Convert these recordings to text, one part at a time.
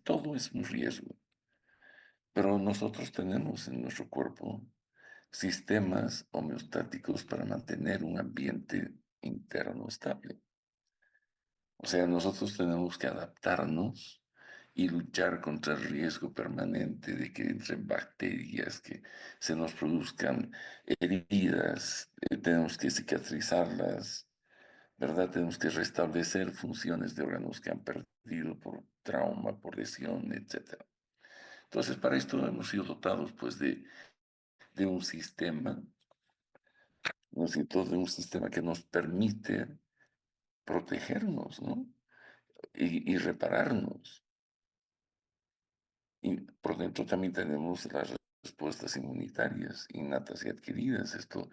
todo es un riesgo. Pero nosotros tenemos en nuestro cuerpo sistemas homeostáticos para mantener un ambiente interno estable. O sea, nosotros tenemos que adaptarnos y luchar contra el riesgo permanente de que entren bacterias, que se nos produzcan heridas, tenemos que cicatrizarlas, ¿verdad? Tenemos que restablecer funciones de órganos que han perdido por trauma, por lesión, etcétera. Entonces, para esto hemos sido dotados, pues, de un sistema, ¿no es cierto? De un sistema que nos permite protegernos, ¿no? Y repararnos. Y por dentro también tenemos las respuestas inmunitarias innatas y adquiridas. Esto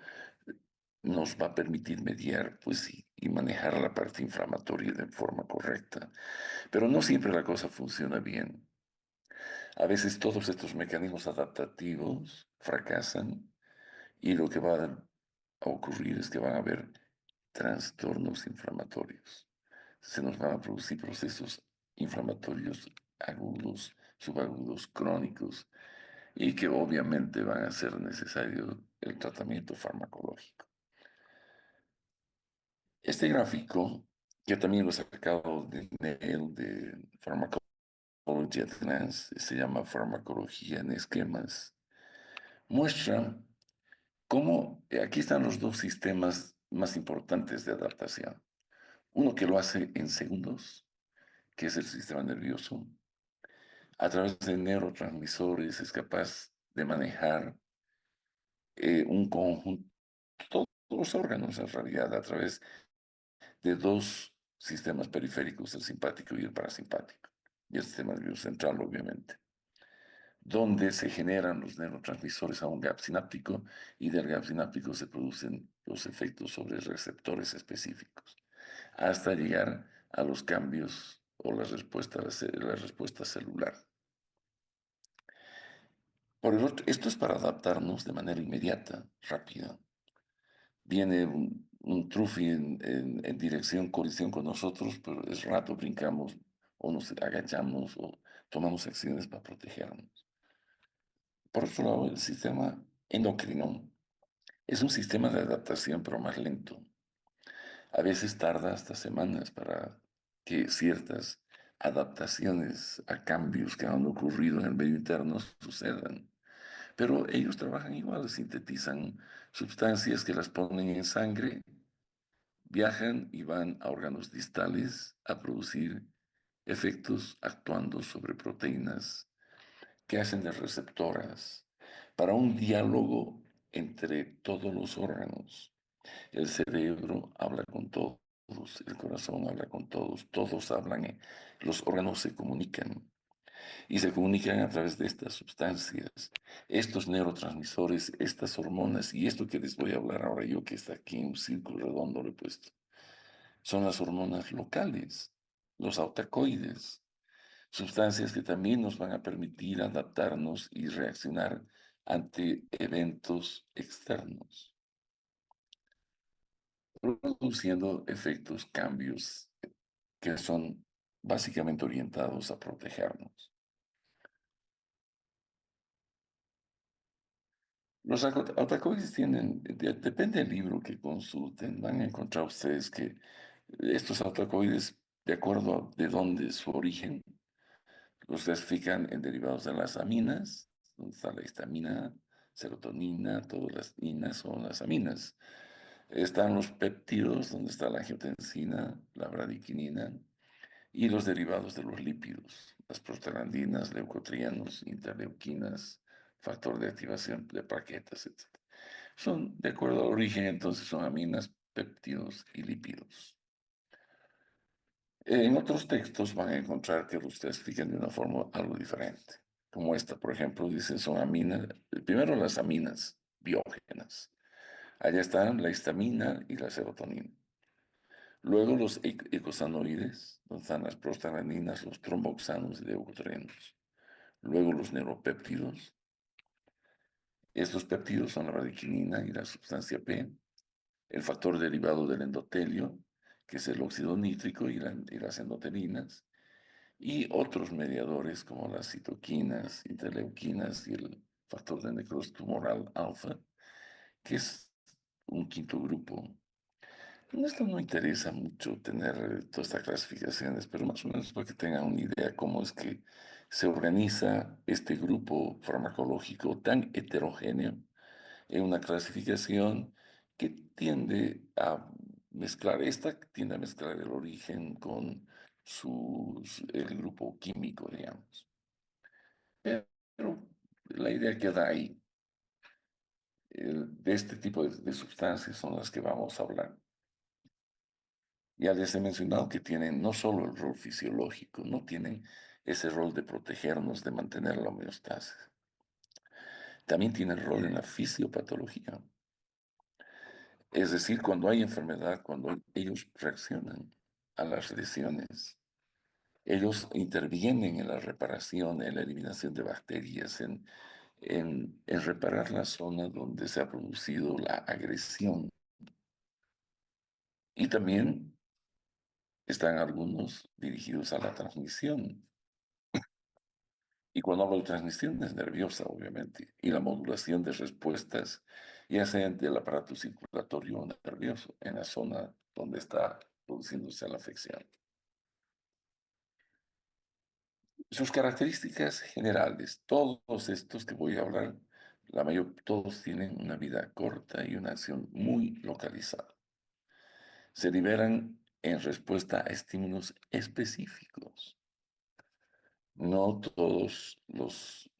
nos va a permitir mediar, pues, y manejar la parte inflamatoria de forma correcta. Pero no siempre la cosa funciona bien. A veces todos estos mecanismos adaptativos fracasan y lo que va a ocurrir es que van a haber trastornos inflamatorios. Se nos van a producir procesos inflamatorios agudos, subagudos, crónicos, y que obviamente van a ser necesario el tratamiento farmacológico. Este gráfico, que también lo he sacado de Nel, de Pharmacology Advanced, se llama Farmacología en Esquemas, muestra cómo aquí están los dos sistemas más importantes de adaptación. Uno que lo hace en segundos, que es el sistema nervioso. A través de neurotransmisores es capaz de manejar un conjunto, todos los órganos en realidad, a través de dos sistemas periféricos, el simpático y el parasimpático, y el sistema nervioso central, obviamente, donde se generan los neurotransmisores a un gap sináptico y del gap sináptico se producen los efectos sobre receptores específicos, hasta llegar a los cambios o la respuesta celular. Por el otro, esto es para adaptarnos de manera inmediata, rápida. Viene un trufi en dirección, colisión con nosotros, pero es rato brincamos o nos agachamos o tomamos acciones para protegernos. Por otro lado, el sistema endocrino es un sistema de adaptación, pero más lento. A veces tarda hasta semanas para que ciertas adaptaciones a cambios que han ocurrido en el medio interno sucedan. Pero ellos trabajan igual, sintetizan sustancias que las ponen en sangre, viajan y van a órganos distales a producir efectos actuando sobre proteínas que hacen de receptoras para un diálogo entre todos los órganos. El cerebro habla con todos, el corazón habla con todos, todos hablan, los órganos se comunican y se comunican a través de estas sustancias, estos neurotransmisores, estas hormonas y esto que les voy a hablar ahora yo que está aquí en un círculo redondo lo he puesto. Son las hormonas locales, los autacoides, sustancias que también nos van a permitir adaptarnos y reaccionar ante eventos externos, produciendo efectos, cambios que son básicamente orientados a protegernos. Los autacoides tienen, depende del libro que consulten, van a encontrar ustedes que estos autacoides, de acuerdo a de dónde es su origen, los clasifican en derivados de las aminas, donde está la histamina, serotonina, todas las inas son las aminas. Están los péptidos, donde está la angiotensina, la bradiquinina, y los derivados de los lípidos, las prostaglandinas, leucotrienos, interleuquinas, factor de activación de plaquetas, etc. Son, de acuerdo al origen, entonces son aminas, péptidos y lípidos. En otros textos van a encontrar que los clasifican de una forma algo diferente. Como esta, por ejemplo, dicen son aminas, primero las aminas biógenas. Allá están la histamina y la serotonina. Luego los eicosanoides, donde están las prostaglandinas, los tromboxanos y leucotrienos. Luego los neuropéptidos. Estos péptidos son la radiquinina y la sustancia P, el factor derivado del endotelio, que es el óxido nítrico y las endotelinas, y otros mediadores como las citoquinas, interleuquinas y el factor de necrosis tumoral alfa, que es un quinto grupo. Esto no interesa mucho tener todas estas clasificaciones, pero más o menos para que tengan una idea cómo es que se organiza este grupo farmacológico tan heterogéneo en una clasificación que tiende a mezclar el origen con el grupo químico, digamos. Pero la idea queda ahí. De este tipo de sustancias son las que vamos a hablar. Ya les he mencionado que tienen no solo el rol fisiológico, no tienen ese rol de protegernos, de mantener la homeostasis. También tienen rol en la fisiopatología. Es decir, cuando hay enfermedad, cuando ellos reaccionan a las lesiones, ellos intervienen en la reparación, en la eliminación de bacterias, en reparar la zona donde se ha producido la agresión. Y también están algunos dirigidos a la transmisión. Y cuando hablo de transmisión es nerviosa, obviamente, y la modulación de respuestas, ya sea del aparato circulatorio o nervioso, en la zona donde está produciéndose la afección. Sus características generales, todos estos que voy a hablar, todos tienen una vida corta y una acción muy localizada. Se liberan en respuesta a estímulos específicos. No todos los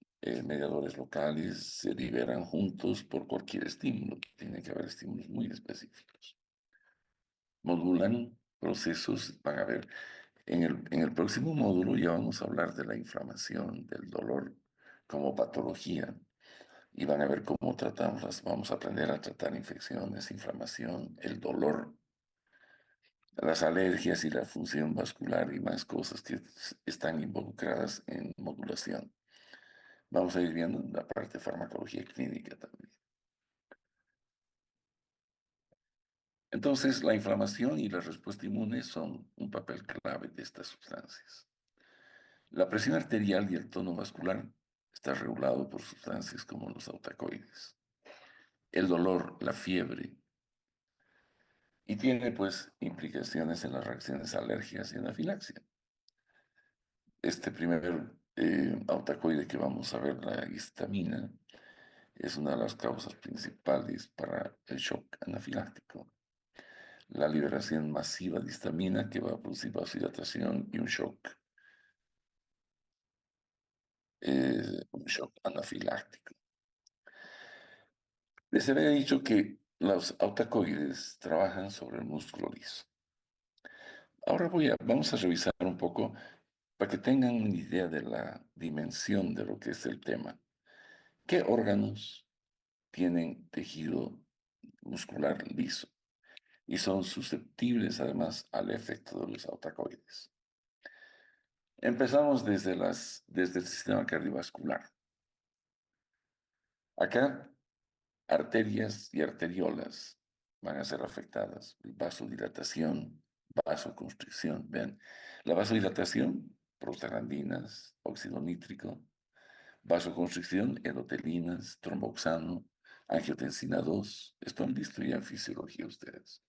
mediadores locales se liberan juntos por cualquier estímulo. Tiene que haber estímulos muy específicos. Modulan procesos, van a ver, en el próximo módulo ya vamos a hablar de la inflamación, del dolor como patología y van a ver cómo tratamos, vamos a aprender a tratar infecciones, inflamación, el dolor, las alergias y la función vascular y más cosas que están involucradas en modulación. Vamos a ir viendo la parte de farmacología clínica también. Entonces, la inflamación y la respuesta inmune son un papel clave de estas sustancias. La presión arterial y el tono vascular está regulado por sustancias como los autacoides. El dolor, la fiebre, y tiene pues implicaciones en las reacciones alérgicas y anafilaxia. Este primer autacoide que vamos a ver, la histamina, es una de las causas principales para el shock anafiláctico. La liberación masiva de histamina que va a producir vasodilatación y un shock anafiláctico. Les había dicho que los autacoides trabajan sobre el músculo liso. Ahora vamos a revisar un poco para que tengan una idea de la dimensión de lo que es el tema. ¿Qué órganos tienen tejido muscular liso y son susceptibles además al efecto de los autacoides? Empezamos desde el sistema cardiovascular. Acá, arterias y arteriolas van a ser afectadas. Vasodilatación, vasoconstricción. Vean, la vasodilatación, prostaglandinas, óxido nítrico. Vasoconstricción, endotelinas, tromboxano, angiotensina 2. Esto han visto ya en fisiología ustedes.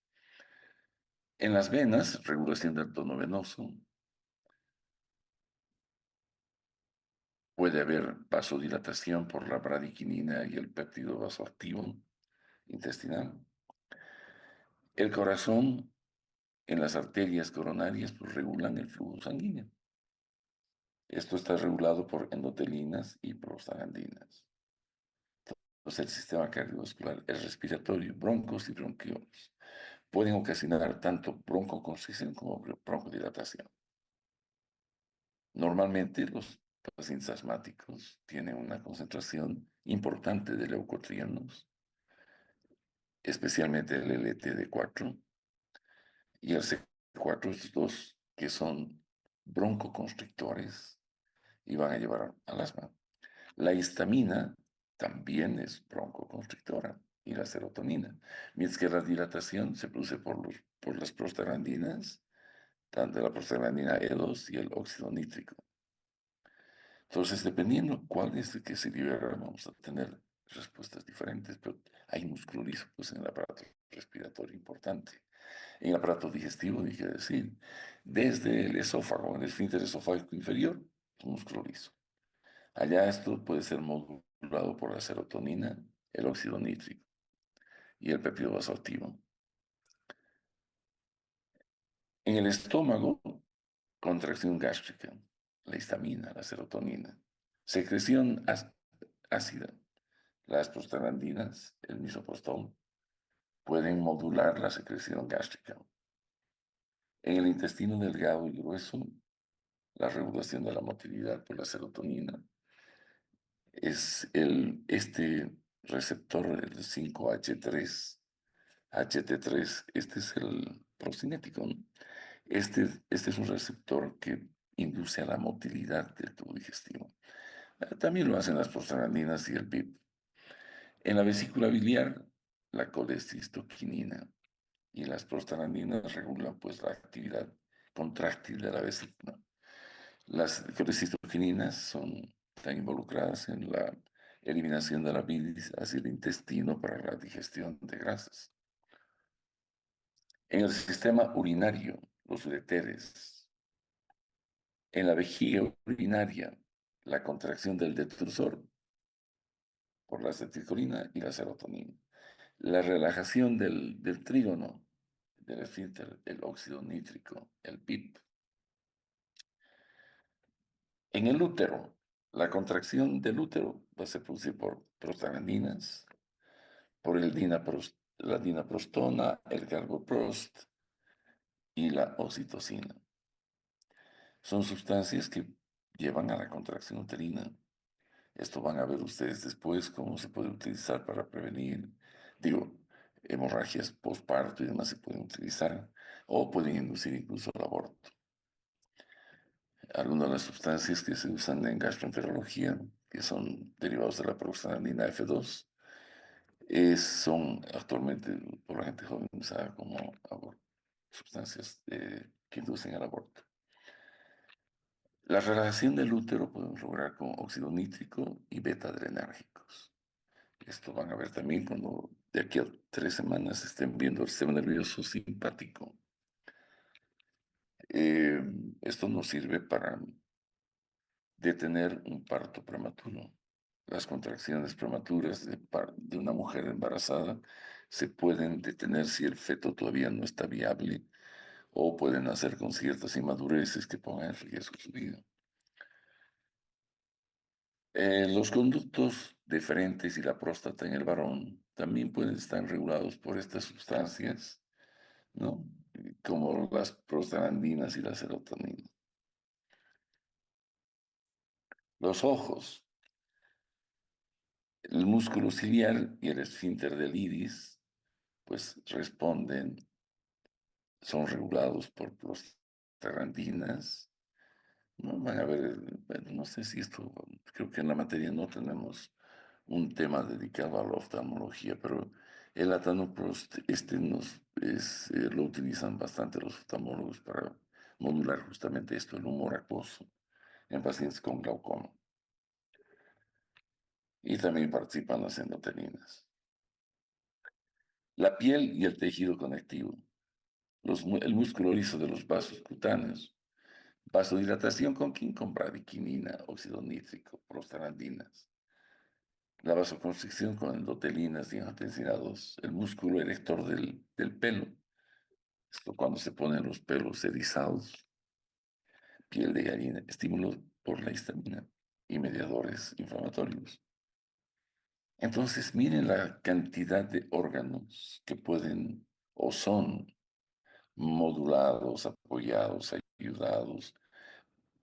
En las venas, regulación del tono venoso. Puede haber vasodilatación por la bradiquinina y el péptido vasoactivo intestinal. El corazón en las arterias coronarias pues, regulan el flujo sanguíneo. Esto está regulado por endotelinas y prostaglandinas. Entonces, el sistema cardiovascular, el respiratorio, broncos y bronquiolos, pueden ocasionar tanto broncoconstricción como broncodilatación. Normalmente, los pacientes asmáticos tienen una concentración importante de leucotrienos, especialmente el LTD4 y el C4, estos dos que son broncoconstrictores y van a llevar al asma. La histamina también es broncoconstrictora y la serotonina, mientras que la dilatación se produce por las prostaglandinas tanto la prostaglandina E2 y el óxido nítrico. Entonces, dependiendo cuál es el que se libera, vamos a tener respuestas diferentes, pero hay músculo liso pues, en el aparato respiratorio importante. En el aparato digestivo, dije decir, desde el esófago, en el esfínter esofágico inferior, músculo liso. Allá esto puede ser modulado por la serotonina, el óxido nítrico y el péptido vasoactivo. En el estómago, contracción gástrica, la histamina, la serotonina, secreción ácida, las prostaglandinas, el misoprostol, pueden modular la secreción gástrica. En el intestino delgado y grueso, la regulación de la motilidad por la serotonina es este receptor, el 5-HT3, este es el procinético, ¿no? Este es un receptor que induce a la motilidad del tubo digestivo. También lo hacen las prostaglandinas y el PIP. En la vesícula biliar, la colecistoquinina y las prostaglandinas regulan pues la actividad contráctil de la vesícula. Las colecistoquininas están involucradas en la eliminación de la bilis hacia el intestino para la digestión de grasas. En el sistema urinario, los ureteres. En la vejiga urinaria, la contracción del detrusor por la acetilcolina y la serotonina. La relajación del trígono, del esfínter, el óxido nítrico, el PIP. En el útero, la contracción del útero va a ser producida por prostaglandinas, por la dinaprostona, el galbaprost y la oxitocina. Son sustancias que llevan a la contracción uterina. Esto van a ver ustedes después cómo se puede utilizar para prevenir, digo, hemorragias postparto y demás se pueden utilizar o pueden inducir incluso el aborto. Algunas de las sustancias que se usan en gastroenterología, que son derivados de la prostaglandina F2, son actualmente por la gente joven usadas como sustancias que inducen al aborto. La relajación del útero podemos lograr con óxido nítrico y beta-adrenérgicos. Esto van a ver también cuando de aquí a 3 semanas estén viendo el sistema nervioso simpático. Eh, Esto nos sirve para detener un parto prematuro. Las contracciones prematuras de una mujer embarazada se pueden detener si el feto todavía no está viable o pueden hacer con ciertas inmadureces que pongan en riesgo su vida. Los conductos deferentes y la próstata en el varón también pueden estar regulados por estas sustancias, ¿no? Como las prostaglandinas y la serotonina. Los ojos, el músculo ciliar y el esfínter del iris, pues son regulados por prostaglandinas. No van a ver, bueno, no sé si esto, creo que en la materia no tenemos un tema dedicado a la oftalmología, pero el latanoprost, lo utilizan bastante los oftalmólogos para modular justamente esto, el humor acuoso en pacientes con glaucoma. Y también participan las endotelinas. La piel y el tejido conectivo, el músculo liso de los vasos cutáneos, vasodilatación con quién, con bradiquinina, óxido nítrico, prostaglandinas. La vasoconstricción con endotelinas y angiotensina 2, el músculo erector del pelo. Esto cuando se ponen los pelos erizados, piel de gallina, estímulos por la histamina y mediadores inflamatorios. Entonces, miren la cantidad de órganos que pueden o son modulados, apoyados, ayudados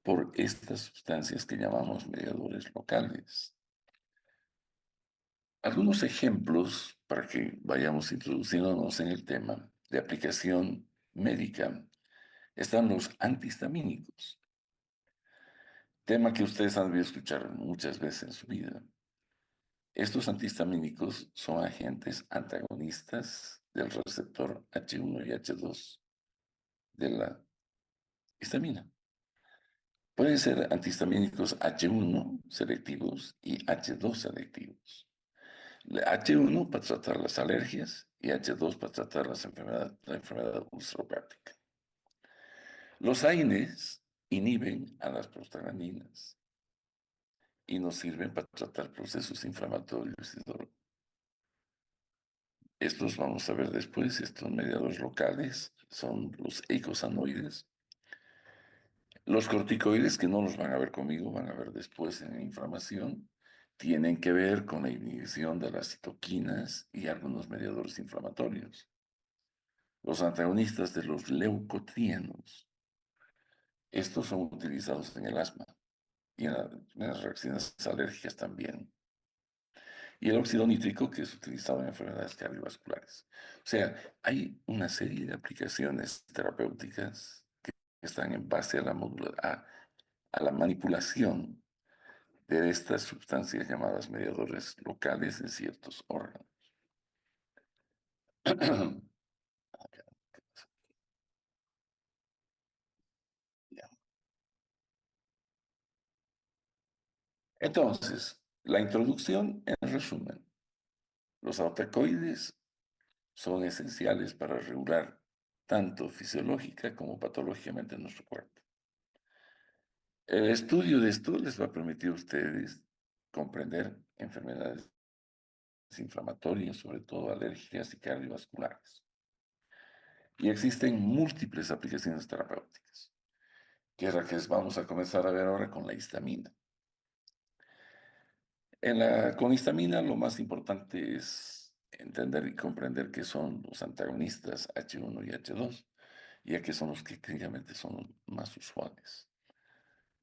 por estas sustancias que llamamos mediadores locales. Algunos ejemplos para que vayamos introduciéndonos en el tema de aplicación médica están los antihistamínicos, tema que ustedes han debido escuchar muchas veces en su vida. Estos antihistamínicos son agentes antagonistas del receptor H1 y H2 de la histamina. Pueden ser antihistamínicos H1 selectivos y H2 selectivos. H1 para tratar las alergias y H2 para tratar la enfermedad ulceropática. Los AINES inhiben a las prostaglandinas y nos sirven para tratar procesos inflamatorios y dolor. Estos vamos a ver después, estos mediadores locales son los eicosanoides. Los corticoides, que no los van a ver conmigo, van a ver después en inflamación, tienen que ver con la inhibición de las citoquinas y algunos mediadores inflamatorios. Los antagonistas de los leucotrienos, estos son utilizados en el asma y en las reacciones alérgicas también. Y el óxido nítrico, que es utilizado en enfermedades cardiovasculares. O sea, hay una serie de aplicaciones terapéuticas que están en base a a la manipulación de estas sustancias llamadas mediadores locales en ciertos órganos. Entonces, la introducción en resumen. Los autacoides son esenciales para regular tanto fisiológica como patológicamente nuestro cuerpo. El estudio de esto les va a permitir a ustedes comprender enfermedades inflamatorias, sobre todo alérgicas y cardiovasculares. Y existen múltiples aplicaciones terapéuticas, que es la que vamos a comenzar a ver ahora con la histamina. Con histamina lo más importante es entender y comprender qué son los antagonistas H1 y H2, ya que son los que clínicamente son más usuales.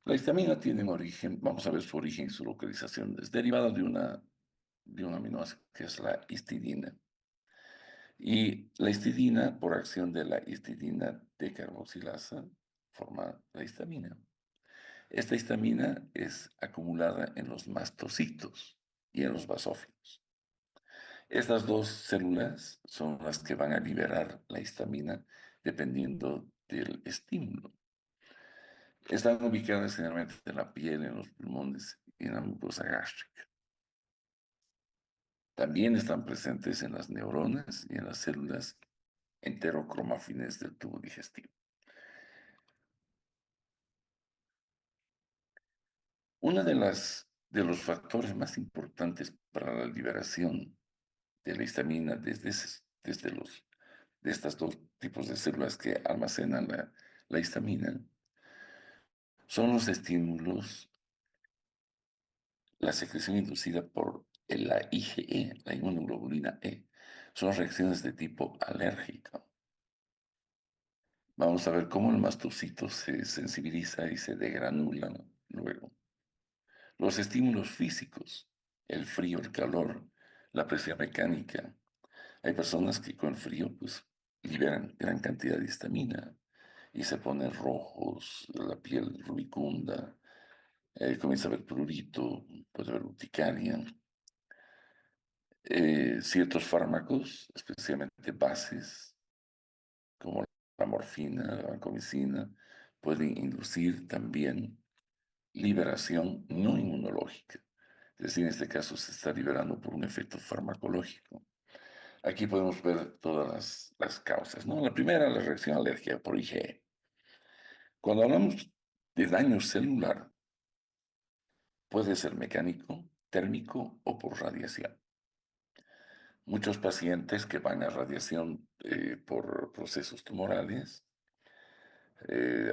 La histamina tiene un origen, vamos a ver su origen y su localización. Es derivada de un aminoácido que es la histidina. Y la histidina, por acción de la histidina decarboxilasa, forma la histamina. Esta histamina es acumulada en los mastocitos y en los basófilos. Estas dos células son las que van a liberar la histamina dependiendo del estímulo. Están ubicadas generalmente en la piel, en los pulmones y en la mucosa gástrica. También están presentes en las neuronas y en las células enterocromafines del tubo digestivo. Uno de los factores más importantes para la liberación de la histamina de estos dos tipos de células que almacenan la histamina son los estímulos, la secreción inducida por la IgE, la inmunoglobulina E. Son reacciones de tipo alérgico. Vamos a ver cómo el mastocito se sensibiliza y se degranula luego. Los estímulos físicos, el frío, el calor, la presión mecánica. Hay personas que con el frío pues liberan gran cantidad de histamina y se ponen rojos, la piel rubicunda, comienza a haber prurito, puede haber urticaria. Ciertos fármacos, especialmente bases, como la morfina, la vancomicina, pueden inducir también liberación no inmunológica. Es decir, en este caso se está liberando por un efecto farmacológico. Aquí podemos ver todas las causas, ¿no? La primera, la reacción alérgica por IgE. Cuando hablamos de daño celular, puede ser mecánico, térmico o por radiación. Muchos pacientes que van a radiación por procesos tumorales,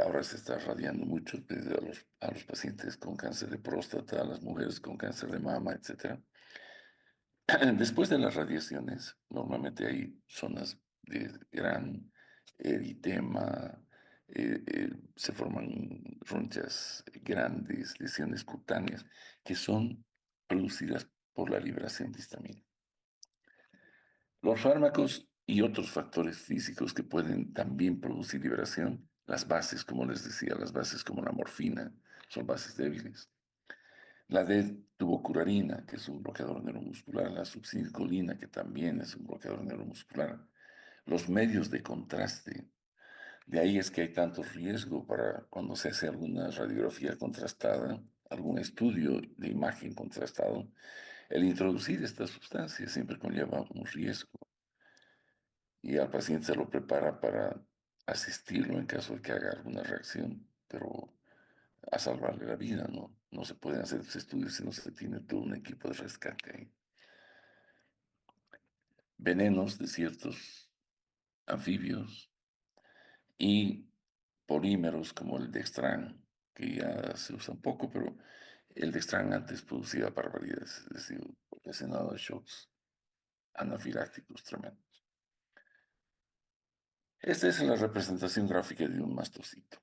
ahora se está radiando mucho desde a los pacientes con cáncer de próstata, a las mujeres con cáncer de mama, etc. Después de las radiaciones, normalmente hay zonas de gran eritema, se forman ronchas grandes, lesiones cutáneas, que son producidas por la liberación de histamina. Los fármacos y otros factores físicos que pueden también producir liberación, las bases, como les decía, las bases como la morfina, son bases débiles. La D-tubocurarina, que es un bloqueador neuromuscular, la succinilcolina, que también es un bloqueador neuromuscular. Los medios de contraste, De ahí es que hay tanto riesgo para cuando se hace alguna radiografía contrastada, algún estudio de imagen contrastado, el introducir esta sustancia siempre conlleva un riesgo y al paciente se lo prepara para asistirlo en caso de que haga alguna reacción, pero a salvarle la vida, ¿no? No se pueden hacer esos estudios si no se tiene todo un equipo de rescate ahí. Venenos de ciertos anfibios y polímeros como el Dextran, que ya se usa un poco, pero el Dextran antes producía barbaridades, es decir, ocasionaba shocks anafilácticos tremendos. Esta es la representación gráfica de un mastocito.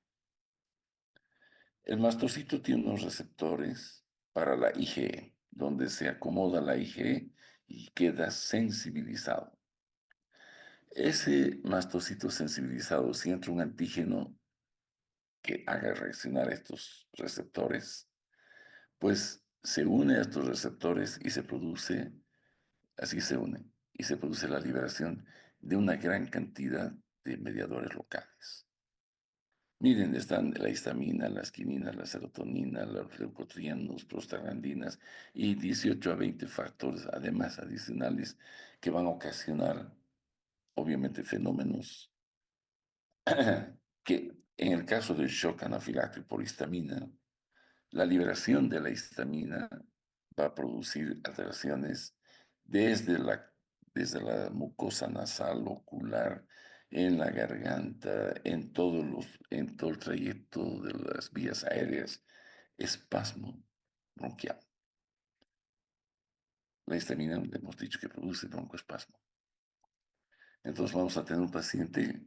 El mastocito tiene unos receptores para la IgE, donde se acomoda la IgE y queda sensibilizado. Ese mastocito sensibilizado, si entra un antígeno que haga reaccionar a estos receptores, pues se une a estos receptores y se produce, así se une, y se produce la liberación de una gran cantidad de mediadores locales. Miren, están la histamina, la quinina, la serotonina, los leucotrienos, prostaglandinas y 18 a 20 factores, además adicionales, que van a ocasionar, obviamente, fenómenos que en el caso del shock anafiláctico por histamina, la liberación de la histamina va a producir alteraciones desde la, desde la mucosa nasal, ocular, en la garganta, en todo el trayecto de las vías aéreas, espasmo bronquial. La histamina, hemos dicho que produce broncoespasmo. Entonces vamos a tener un paciente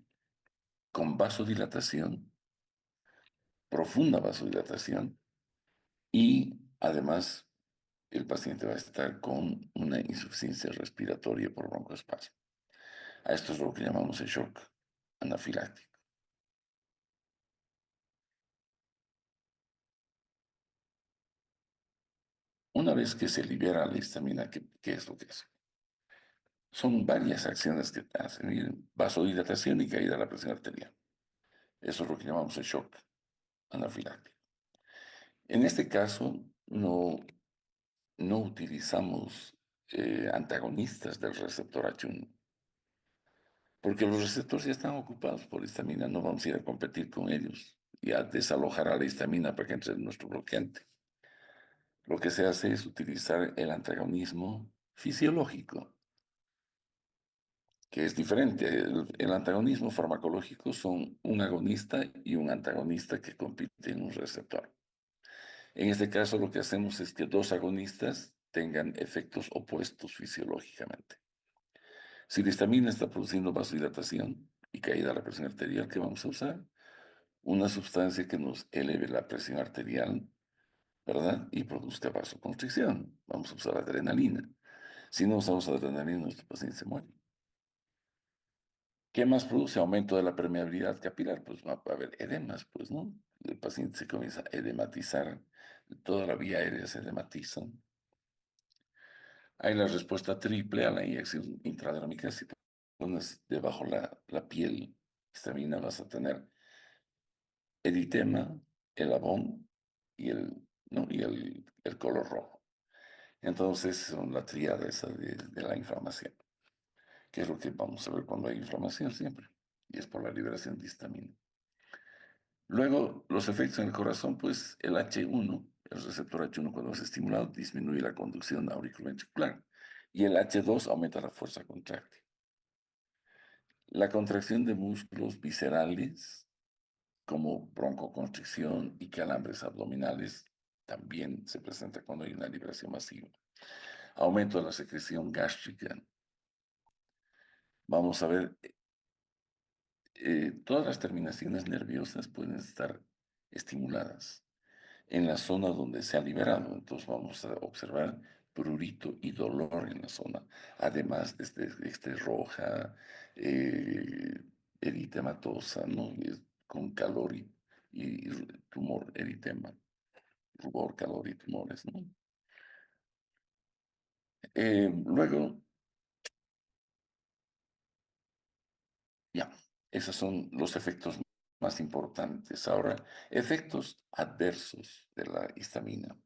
con vasodilatación, profunda vasodilatación, y además el paciente va a estar con una insuficiencia respiratoria por broncoespasmo. A esto es lo que llamamos el shock anafiláctico. Una vez que se libera la histamina, ¿qué es lo que es? Son varias acciones que hacen. Miren, vasodilatación y caída de la presión arterial. Eso es lo que llamamos el shock anafiláctico. En este caso, no utilizamos antagonistas del receptor H1, porque los receptores ya están ocupados por histamina, no vamos a ir a competir con ellos y a desalojar a la histamina para que entre en nuestro bloqueante. Lo que se hace es utilizar el antagonismo fisiológico, que es diferente. El antagonismo farmacológico son un agonista y un antagonista que compiten en un receptor. En este caso, lo que hacemos es que dos agonistas tengan efectos opuestos fisiológicamente. Si la histamina está produciendo vasodilatación y caída de la presión arterial, ¿qué vamos a usar? Una sustancia que nos eleve la presión arterial, ¿verdad? Y produzca vasoconstricción. Vamos a usar adrenalina. Si no usamos adrenalina, nuestro paciente se muere. ¿Qué más produce? Aumento de la permeabilidad capilar. Pues va a haber edemas, pues, ¿no? El paciente se comienza a edematizar, toda la vía aérea se edematiza. Hay la respuesta triple a la inyección intradérmica. Si pones debajo la piel histamina, vas a tener eritema, el abón y ¿no? y el color rojo. Entonces, son la tríada esa de la inflamación, que es lo que vamos a ver cuando hay inflamación siempre, y es por la liberación de histamina. Luego, los efectos en el corazón, pues el H1, el receptor H1 cuando es estimulado, disminuye la conducción auriculoventricular, y el H2 aumenta la fuerza contráctil. La contracción de músculos viscerales, como broncoconstricción y calambres abdominales, también se presenta cuando hay una liberación masiva. Aumento de la secreción gástrica. Vamos a ver, todas las terminaciones nerviosas pueden estar estimuladas en la zona donde se ha liberado. Entonces vamos a observar prurito y dolor en la zona, además de este roja, eritematosa, ¿no? Con calor y tumor, eritema, rubor, calor y tumores, ¿no? Luego, ya, esos son los efectos más importantes. Ahora, efectos adversos de la histamina.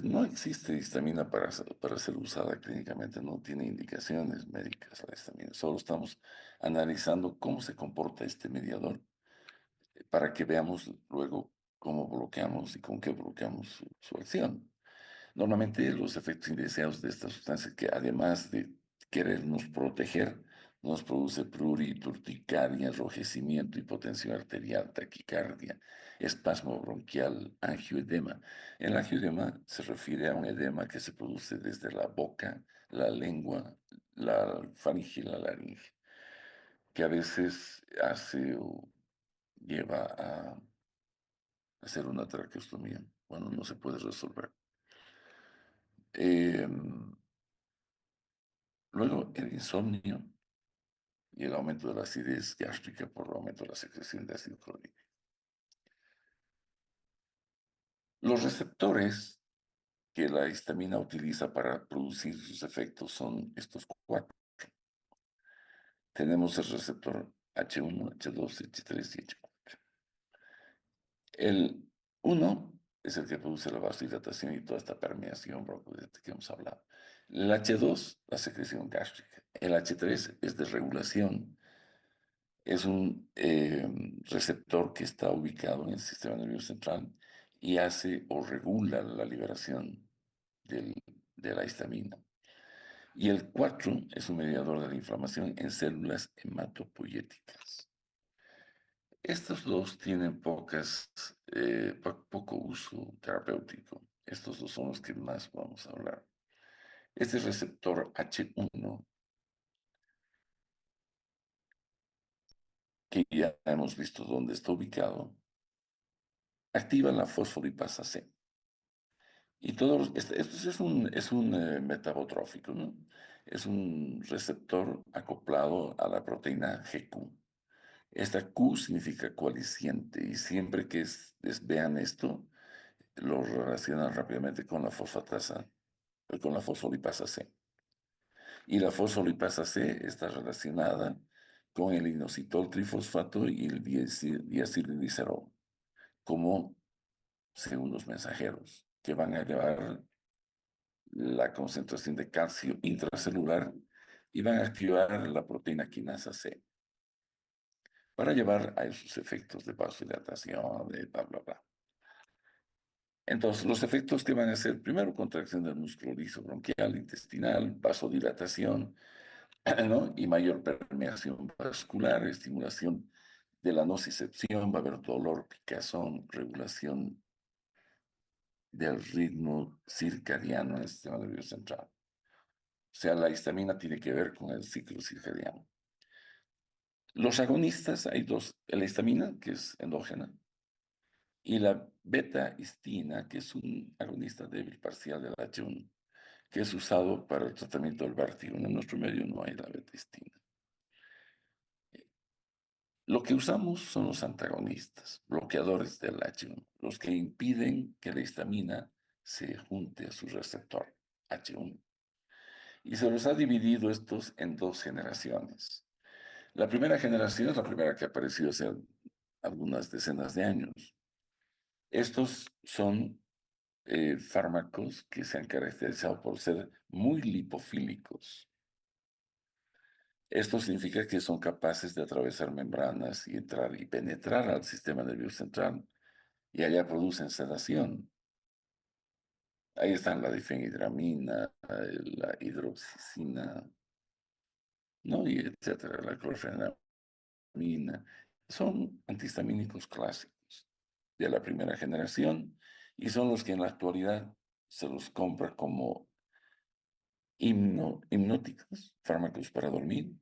No existe histamina para ser usada clínicamente, no tiene indicaciones médicas la histamina. Solo estamos analizando cómo se comporta este mediador para que veamos luego cómo bloqueamos y con qué bloqueamos su acción. Normalmente los efectos indeseados de esta sustancia, que además de querernos proteger, nos produce prurito, urticaria, enrojecimiento, hipotensión arterial, taquicardia, espasmo bronquial, angioedema. El angioedema se refiere a un edema que se produce desde la boca, la lengua, la faringe y la laringe, que a veces hace o lleva a hacer una traqueostomía. Bueno, no se puede resolver. Em, Luego, el insomnio y el aumento de la acidez gástrica por el aumento de la secreción de ácido clorhídrico. Los receptores que la histamina utiliza para producir sus efectos son estos cuatro. Tenemos el receptor H1, H2, H3 y H4. El 1 es el que produce la vasodilatación y toda esta permeación broncodilática que hemos hablado. El H2, la secreción gástrica. El H3 es de regulación. Es un receptor que está ubicado en el sistema nervioso central y hace o regula la liberación del- de la histamina. Y el 4 es un mediador de la inflamación en células hematopoyéticas. Estos dos tienen poco uso terapéutico. Estos dos son los que más vamos a hablar. Este receptor H1, que ya hemos visto dónde está ubicado, activa la fosfolipasa C. Y esto es un metabotrófico, ¿no? Es un receptor acoplado a la proteína GQ. Esta Q significa coalesciente y siempre que vean esto, lo relacionan rápidamente con la con la fosfolipasa C. Y la fosfolipasa C está relacionada con el inositol trifosfato y el diacilglicerol como segundos mensajeros que van a llevar la concentración de calcio intracelular y van a activar la proteína quinasa C para llevar a esos efectos de vasodilatación, de bla, bla, bla. Entonces, los efectos que van a ser, primero, contracción del músculo liso bronquial, intestinal, vasodilatación, ¿no? Y mayor permeación vascular, estimulación de la nocicepción, va a haber dolor, picazón, regulación del ritmo circadiano en el sistema nervioso central. O sea, la histamina tiene que ver con el ciclo circadiano. Los agonistas, hay dos, la histamina, que es endógena, y la beta-histina, que es un agonista débil parcial del H1, que es usado para el tratamiento del vértigo. En nuestro medio no hay la beta-histina. Lo que usamos son los antagonistas, bloqueadores del H1, los que impiden que la histamina se junte a su receptor H1. Y se los ha dividido estos en dos generaciones. La primera generación es la primera que ha aparecido hace algunas decenas de años. Estos son fármacos que se han caracterizado por ser muy lipofílicos. Esto significa que son capaces de atravesar membranas y entrar y penetrar al sistema nervioso central y allá producen sedación. Ahí están la difenhidramina, la hidroxicina, ¿no? Y etcétera, la clorfenamina. Son antihistamínicos clásicos de la primera generación y son los que en la actualidad se los compra como hipnóticos, fármacos para dormir,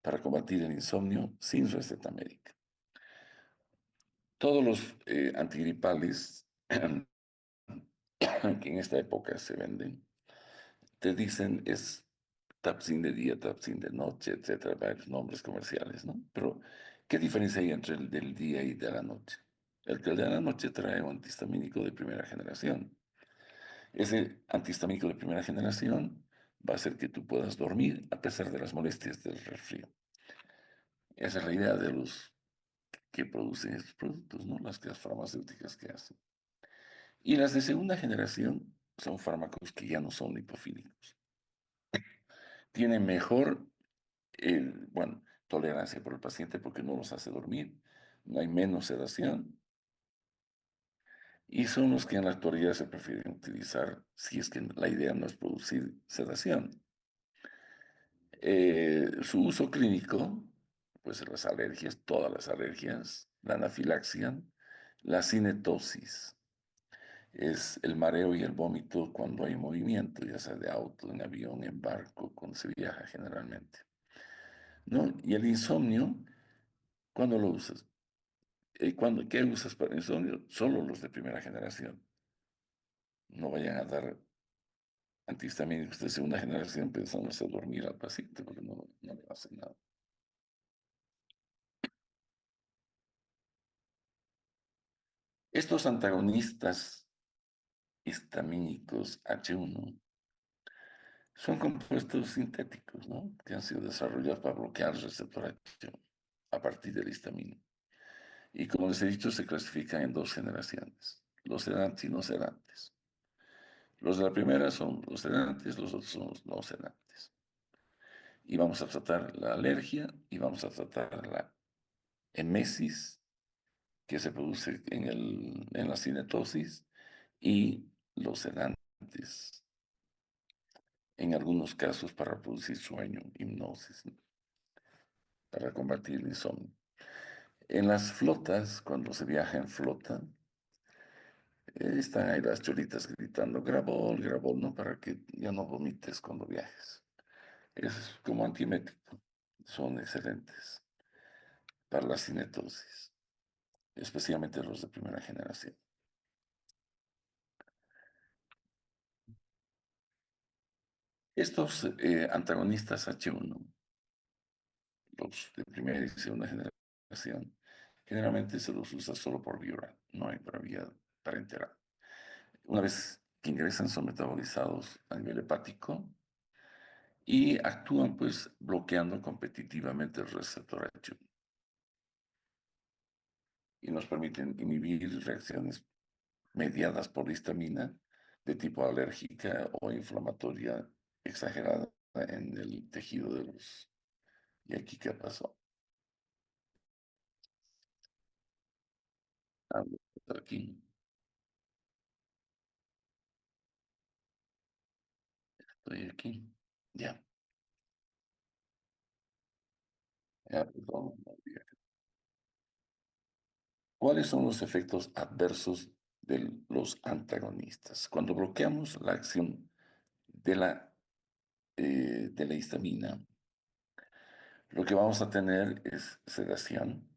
para combatir el insomnio sin receta médica. Todos los antigripales que en esta época se venden, te dicen es Tapsin de día, Tapsin de noche, etcétera, varios nombres comerciales, ¿no? Pero, ¿qué diferencia hay entre el del día y de la noche? El que el de la noche trae un antihistamínico de primera generación. Ese antihistamínico de primera generación va a hacer que tú puedas dormir a pesar de las molestias del resfrío. Esa es la idea de los que producen estos productos, ¿no? Las farmacéuticas que hacen. Y las de segunda generación son fármacos que ya no son hipofílicos. Tienen mejor, bueno, tolerancia por el paciente porque no los hace dormir, no hay menos sedación, y son los que en la actualidad se prefieren utilizar si es que la idea no es producir sedación. Su uso clínico, pues las alergias, todas las alergias, la anafilaxia, la cinetosis, es el mareo y el vómito cuando hay movimiento, ya sea de auto, en avión, en barco, cuando se viaja generalmente, ¿no? Y el insomnio, ¿cuándo lo usas? ¿Qué usas para insomnio? Solo los de primera generación. No vayan a dar antihistamínicos de segunda generación pensando hacer dormir al paciente, porque no le hace nada. Estos antagonistas histamínicos H1 son compuestos sintéticos, ¿no? Que han sido desarrollados para bloquear el receptor H1 a partir de la histamina. Y como les he dicho, se clasifican en dos generaciones, los sedantes y no sedantes. Los de la primera son los sedantes, los otros son los no sedantes. Y vamos a tratar la alergia y vamos a tratar la emesis que se produce en la cinetosis y los sedantes, en algunos casos para producir sueño, hipnosis, ¿no? Para combatir el insomnio. En las flotas, cuando se viaja en flota, están ahí las cholitas gritando, grabol, grabol, ¿no? Para que ya no vomites cuando viajes. Es como antiemético. Son excelentes para la cinetosis, especialmente los de primera generación. Estos antagonistas H1, los de primera y segunda generación, generalmente se los usa solo por vía oral, no hay por vía parenteral. Una vez que ingresan son metabolizados a nivel hepático y actúan pues bloqueando competitivamente el receptor H1 y nos permiten inhibir reacciones mediadas por histamina de tipo alérgica o inflamatoria exagerada en el tejido de los... ¿Y aquí qué pasó? Ah, aquí, estoy aquí. Ya, ya, perdón. ¿Cuáles son los efectos adversos de los antagonistas? Cuando bloqueamos la acción de la histamina, lo que vamos a tener es sedación,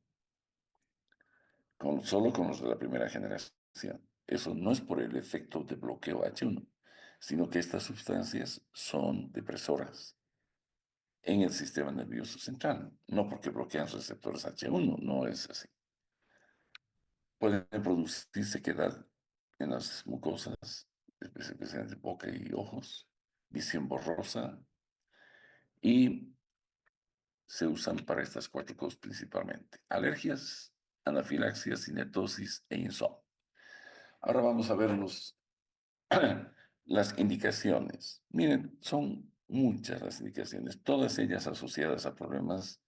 solo con los de la primera generación. Eso no es por el efecto de bloqueo H1, sino que estas sustancias son depresoras en el sistema nervioso central, no porque bloquean receptores H1, no es así. Pueden producir sequedad en las mucosas, especialmente boca y ojos, visión borrosa, y se usan para estas cuatro cosas principalmente: alergias, anafilaxia, cinetosis e insomnio. Ahora vamos a ver las indicaciones. Miren, son muchas las indicaciones, todas ellas asociadas a problemas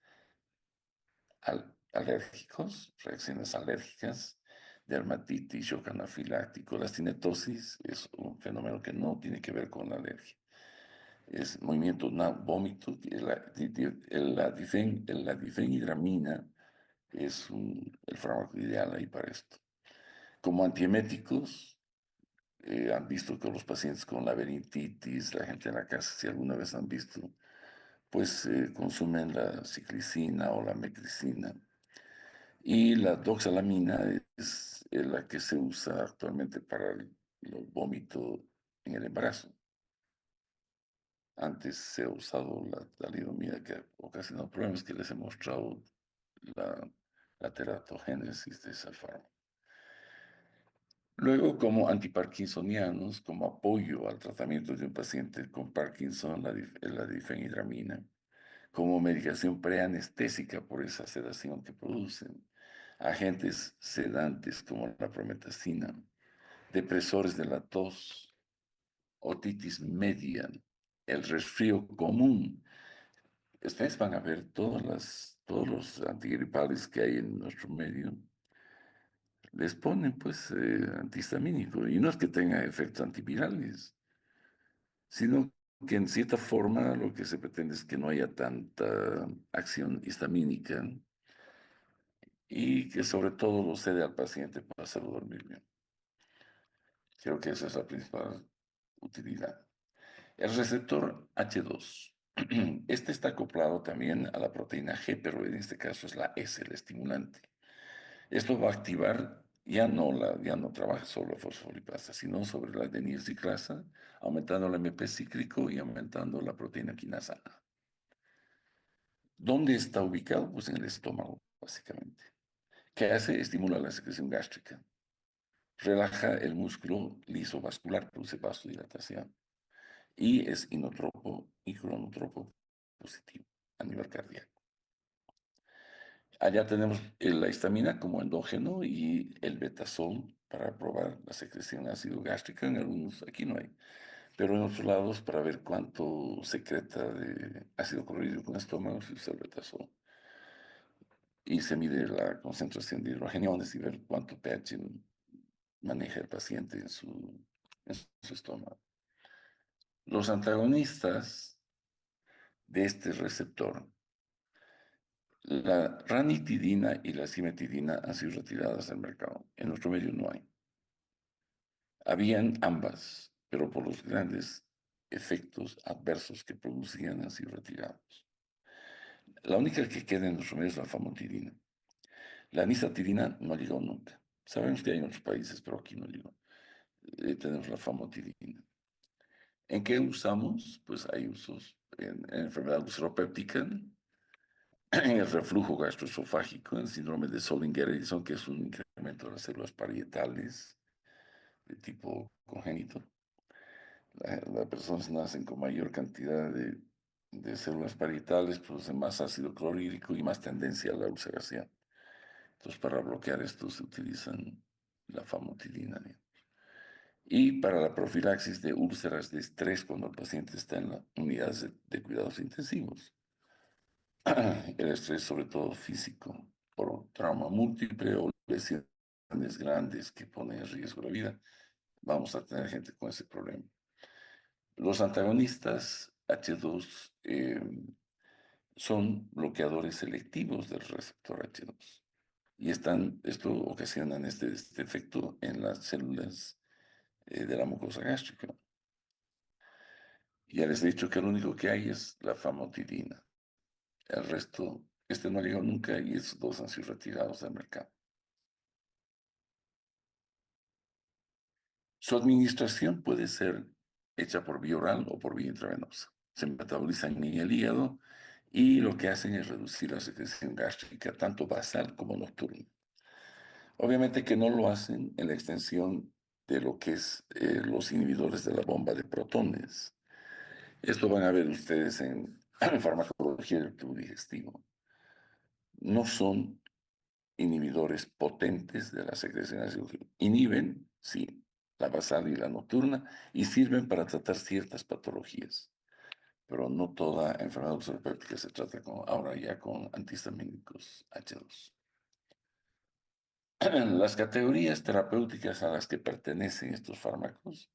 alérgicos, reacciones alérgicas, dermatitis, shock anafiláctico. La cinetosis es un fenómeno que no tiene que ver con la alergia. Es movimiento, vómito. La difenhidramina es el fármaco ideal ahí para esto. Como antieméticos, han visto que los pacientes con laberintitis, la gente en la casa, si alguna vez han visto, pues consumen la ciclicina o la metricina. Y la doxalamina es la que se usa actualmente para el vómito en el embarazo. Antes se ha usado la talidomida, que ha ocasionado problemas, que les he mostrado la, la teratogénesis de esa fármaco. Luego, como antiparkinsonianos, como apoyo al tratamiento de un paciente con Parkinson, la difenhidramina, como medicación preanestésica por esa sedación que producen, agentes sedantes como la prometacina, depresores de la tos, otitis media, el resfrío común. Ustedes van a ver todos los antigripales que hay en nuestro medio, les ponen pues antihistamínico. Y no es que tenga efectos antivirales, sino que en cierta forma lo que se pretende es que no haya tanta acción histamínica y que sobre todo lo cede al paciente para hacerlo dormir bien. Creo que esa es la principal utilidad. El receptor H2. Este está acoplado también a la proteína G, pero en este caso es la S, el estimulante. Esto va a activar, ya no trabaja solo la fosfolipasa, sino sobre la adenilciclasa, aumentando el MP cíclico y aumentando la proteína quinasa A. ¿Dónde está ubicado? Pues en el estómago, básicamente. ¿Qué hace? Estimula la secreción gástrica. Relaja el músculo liso vascular, produce vasodilatación. Y es inotropo y cronotropo positivo a nivel cardíaco. Allá tenemos la histamina como endógeno y el betasol para probar la secreción de ácido gástrico. En algunos, aquí no hay, pero en otros lados para ver cuánto secreta de ácido clorhídrico en el estómago se usa el betasol. Y se mide la concentración de hidrogeniones y ver cuánto pH maneja el paciente en su estómago. Los antagonistas de este receptor, la ranitidina y la cimetidina han sido retiradas del mercado. En nuestro medio no hay. Habían ambas, pero por los grandes efectos adversos que producían han sido retirados. La única que queda en nuestro medio es la famotidina. La nisatidina no ha llegado nunca. Sabemos que hay en otros países, pero aquí no llegó. Tenemos la famotidina. ¿En qué usamos? Pues hay usos en enfermedad ulceropéptica, en el reflujo gastroesofágico, en el síndrome de Solinger-Ellison, que es un incremento de las células parietales de tipo congénito. Las personas nacen con mayor cantidad de células parietales, producen más ácido clorhídrico y más tendencia a la ulceración. Entonces, para bloquear esto se utilizan la famotidina. Y para la profilaxis de úlceras de estrés cuando el paciente está en las unidades de cuidados intensivos. El estrés, sobre todo físico, por trauma múltiple o lesiones grandes que ponen en riesgo la vida, vamos a tener gente con ese problema. Los antagonistas H2 son bloqueadores selectivos del receptor H2 y esto ocasionan este efecto en las células de la mucosa gástrica. Ya les he dicho que lo único que hay es la famotidina. El resto, este no llegó nunca y estos dos han sido retirados del mercado. Su administración puede ser hecha por vía oral o por vía intravenosa. Se metabolizan en el hígado y lo que hacen es reducir la secreción gástrica, tanto basal como nocturna. Obviamente que no lo hacen en la extensión de lo que es los inhibidores de la bomba de protones. Esto van a ver ustedes en farmacología del tubo digestivo. No son inhibidores potentes de la secreción de ácido clorhídrico. Inhiben, sí, la basal y la nocturna y sirven para tratar ciertas patologías, pero no toda enfermedad ulceropéptica se trata ahora ya con antihistamínicos H2. Las categorías terapéuticas a las que pertenecen estos fármacos,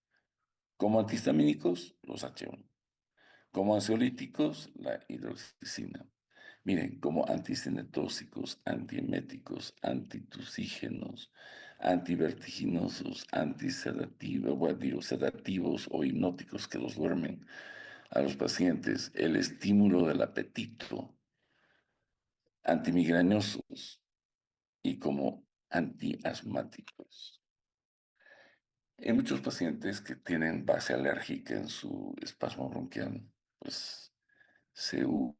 como antihistamínicos, los H1, como ansiolíticos, la hidroxicina. Miren, como anticinetóxicos, antieméticos, antitusígenos, antivertiginosos, antisedativos, bueno, digo, sedativos o hipnóticos que los duermen a los pacientes, el estímulo del apetito, antimigrañosos y como antiasmáticos. En muchos pacientes que tienen base alérgica en su espasmo bronquial, pues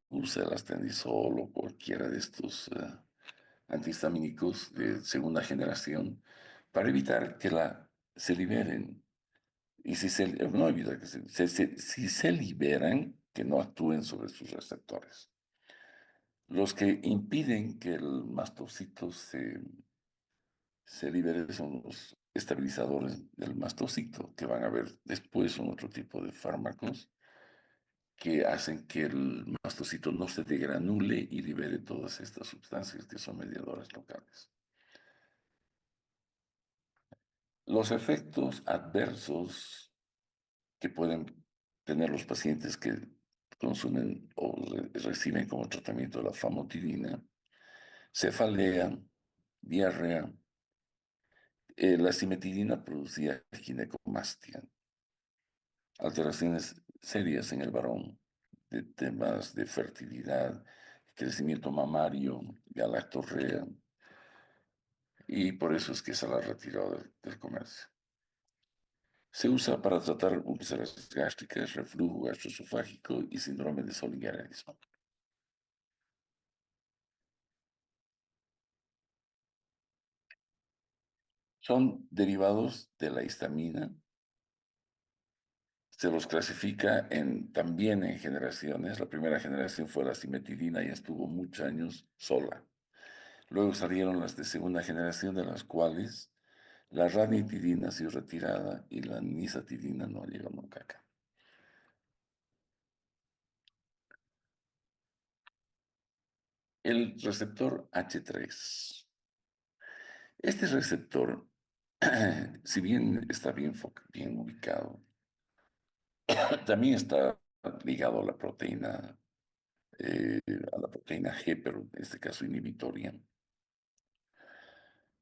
usa el astendisol o cualquiera de estos antihistamínicos de segunda generación para evitar que se liberen. Y si no evitar que si se liberan, que no actúen sobre sus receptores. Los que impiden que el mastocito se libere son los estabilizadores del mastocito, que van a ver después son otro tipo de fármacos que hacen que el mastocito no se degranule y libere todas estas sustancias que son mediadoras locales. Los efectos adversos que pueden tener los pacientes que consumen o reciben como tratamiento la famotidina, cefalea, diarrea. La cimetidina producía ginecomastia, alteraciones serias en el varón, de temas de fertilidad, crecimiento mamario, galactorrea, y por eso es que se la ha retirado del comercio. Se usa para tratar úlceras gástricas, reflujo gastroesofágico y síndrome de solidarismo. Son derivados de la histamina. Se los clasifica también en generaciones. La primera generación fue la cimetidina y estuvo muchos años sola. Luego salieron las de segunda generación, de las cuales la ranitidina ha sido retirada y la nisatidina no llegó nunca acá. El receptor H3. Este receptor, si bien está bien ubicado, también está ligado eh, a la proteína G, pero en este caso inhibitoria.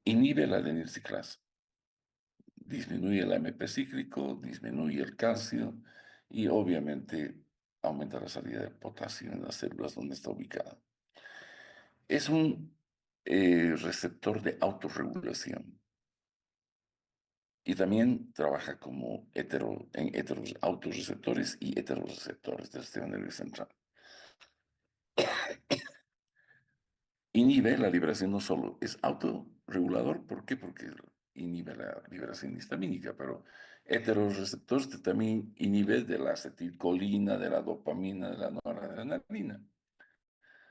Inhibe la adenilciclasa, disminuye el AMP cíclico, disminuye el calcio y obviamente aumenta la salida de potasio en las células donde está ubicada. Es un receptor de autorregulación y también trabaja como en autorreceptores y heteroreceptores del sistema nervioso central. Inhibe la liberación, no solo es autorregulador, ¿por qué? Porque inhibe la liberación histamínica, pero heteroreceptores también inhibe de la acetilcolina, de la dopamina, de la noradrenalina.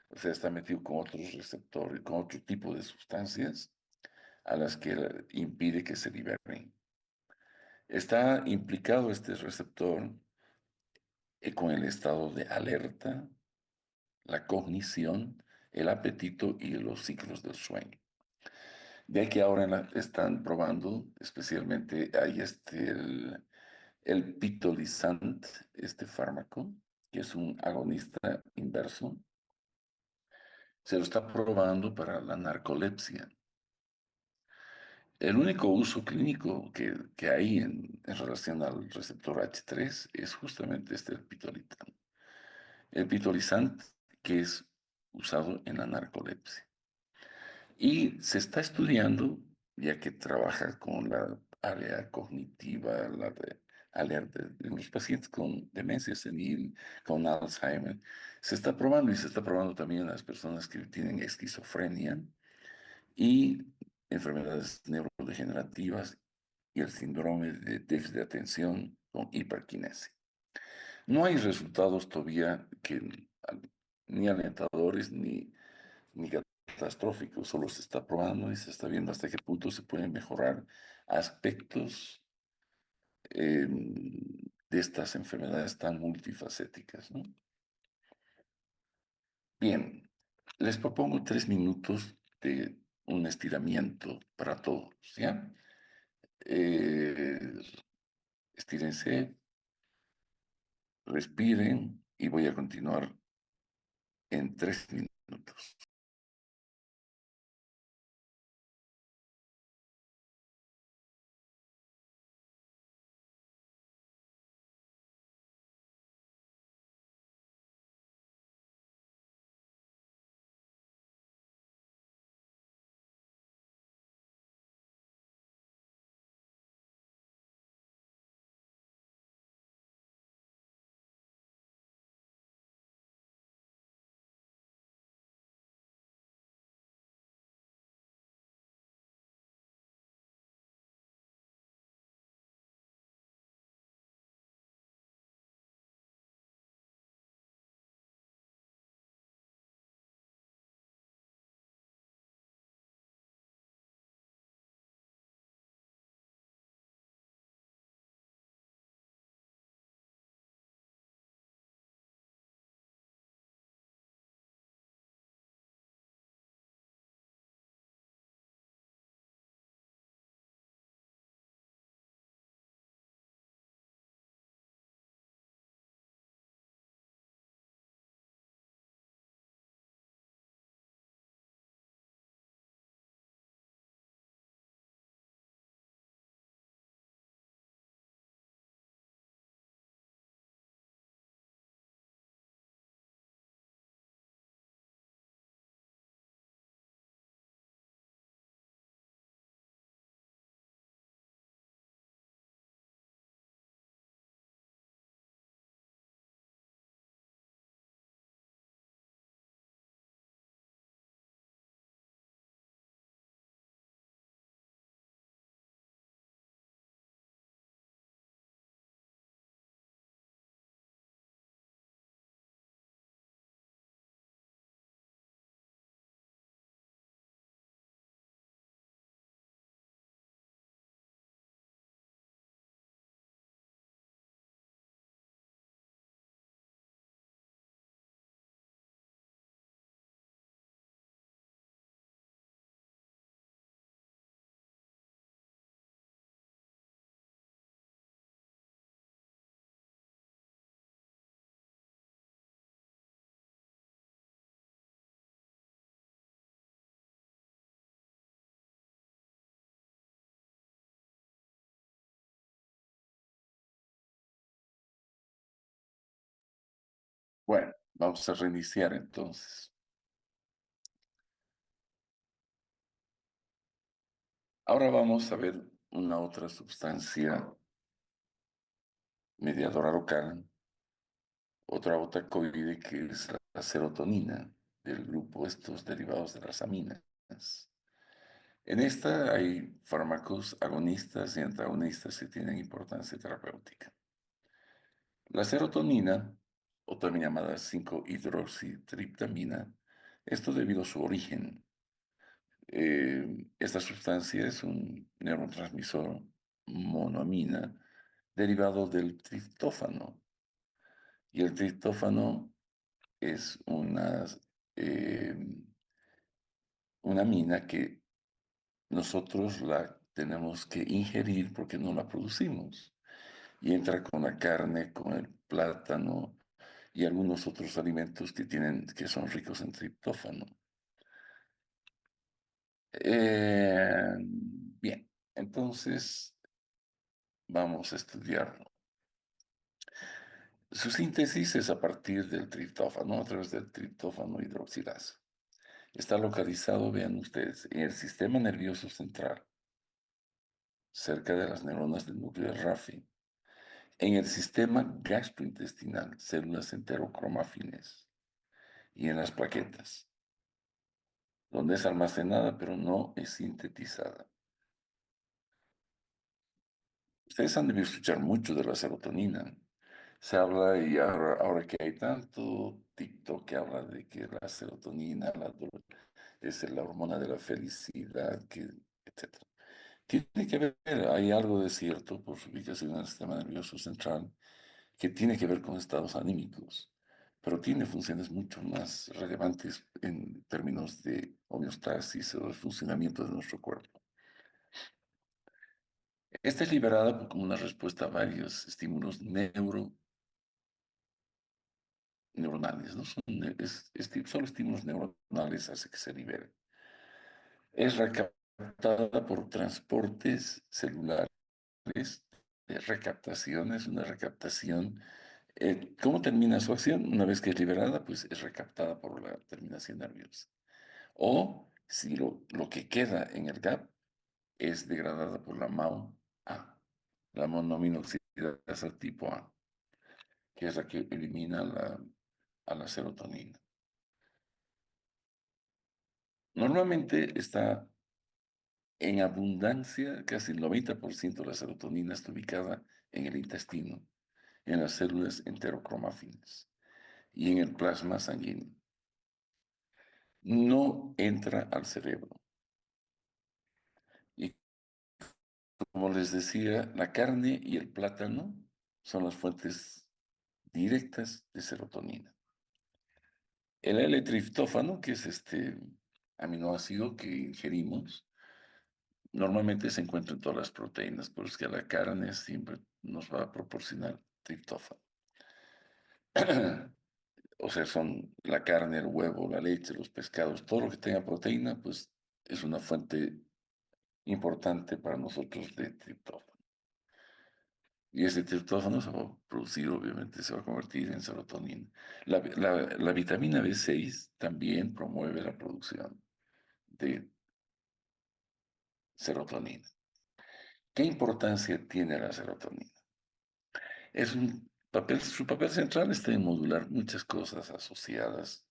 O sea, está metido con otros receptores, con otro tipo de sustancias a las que impide que se liberen. Está implicado este receptor con el estado de alerta, la cognición, el apetito y los ciclos del sueño. De ahí que ahora están probando, especialmente hay el pitolisant, este fármaco, que es un agonista inverso, se lo está probando para la narcolepsia. El único uso clínico que hay en relación al receptor H3 es justamente este el pitolisant, que es usado en la narcolepsia. Y se está estudiando, ya que trabaja con la área cognitiva, área de los pacientes con demencia senil, con Alzheimer. Se está probando y se está probando también en las personas que tienen esquizofrenia y enfermedades neurodegenerativas y el síndrome de déficit de atención con hiperquinesia. No hay resultados todavía ni alentadores ni catastrófico, solo se está probando y se está viendo hasta qué punto se pueden mejorar aspectos de estas enfermedades tan multifacéticas, ¿no? Bien, les propongo 3 minutos de un estiramiento para todos, ¿ya? Eh, Estírense, respiren y voy a continuar en 3 minutos. Bueno, vamos a reiniciar entonces. Ahora vamos a ver una otra sustancia mediadora local, otra otacoide que es la serotonina del grupo estos derivados de las aminas. En esta hay fármacos agonistas y antagonistas que tienen importancia terapéutica. La serotonina, o también llamada 5-hidroxitriptamina, esto debido a su origen. Esta sustancia es un neurotransmisor monoamina derivado del triptófano. Y el triptófano es eh, una amina que nosotros la tenemos que ingerir porque no la producimos. Y entra con la carne, con el plátano y algunos otros alimentos que son ricos en triptófano. Bien, entonces vamos a estudiarlo. Su síntesis es a partir del triptófano, a través del triptófano hidroxilasa. Está localizado, vean ustedes, en el sistema nervioso central, cerca de las neuronas del núcleo de Rafi, en el sistema gastrointestinal, células enterocromáfines, y en las plaquetas, donde es almacenada pero no es sintetizada. Ustedes han debido escuchar mucho de la serotonina. Se habla, y ahora que hay tanto TikTok que habla de que la serotonina es la hormona de la felicidad, etc. Tiene que ver, hay algo de cierto por su ubicación en el sistema nervioso central, que tiene que ver con estados anímicos, pero tiene funciones mucho más relevantes en términos de homeostasis o de funcionamiento de nuestro cuerpo. Esta es liberada como una respuesta a varios estímulos neuronales, no son, solo estímulos neuronales hace que se libere. Es recaptada por transportes celulares de recaptación, es una recaptación. ¿Cómo termina su acción? Una vez que es liberada, pues es recaptada por la terminación nerviosa. O si lo que queda en el GAP es degradada por la MAO-A, la monoaminoxidasa tipo A, que es la que elimina a la serotonina. Normalmente está en abundancia, casi el 90% de la serotonina está ubicada en el intestino, en las células enterocromáfinas y en el plasma sanguíneo. No entra al cerebro. Y como les decía, la carne y el plátano son las fuentes directas de serotonina. El L-triptófano, que es este aminoácido que ingerimos, normalmente se encuentra en todas las proteínas, pero es que la carne siempre nos va a proporcionar triptófano. O sea, son la carne, el huevo, la leche, los pescados, todo lo que tenga proteína, pues es una fuente importante para nosotros de triptófano. Y ese triptófano se va a producir, obviamente, se va a convertir en serotonina. La vitamina B6 también promueve la producción de serotonina. ¿Qué importancia tiene la serotonina? Su papel central está en modular muchas cosas asociadas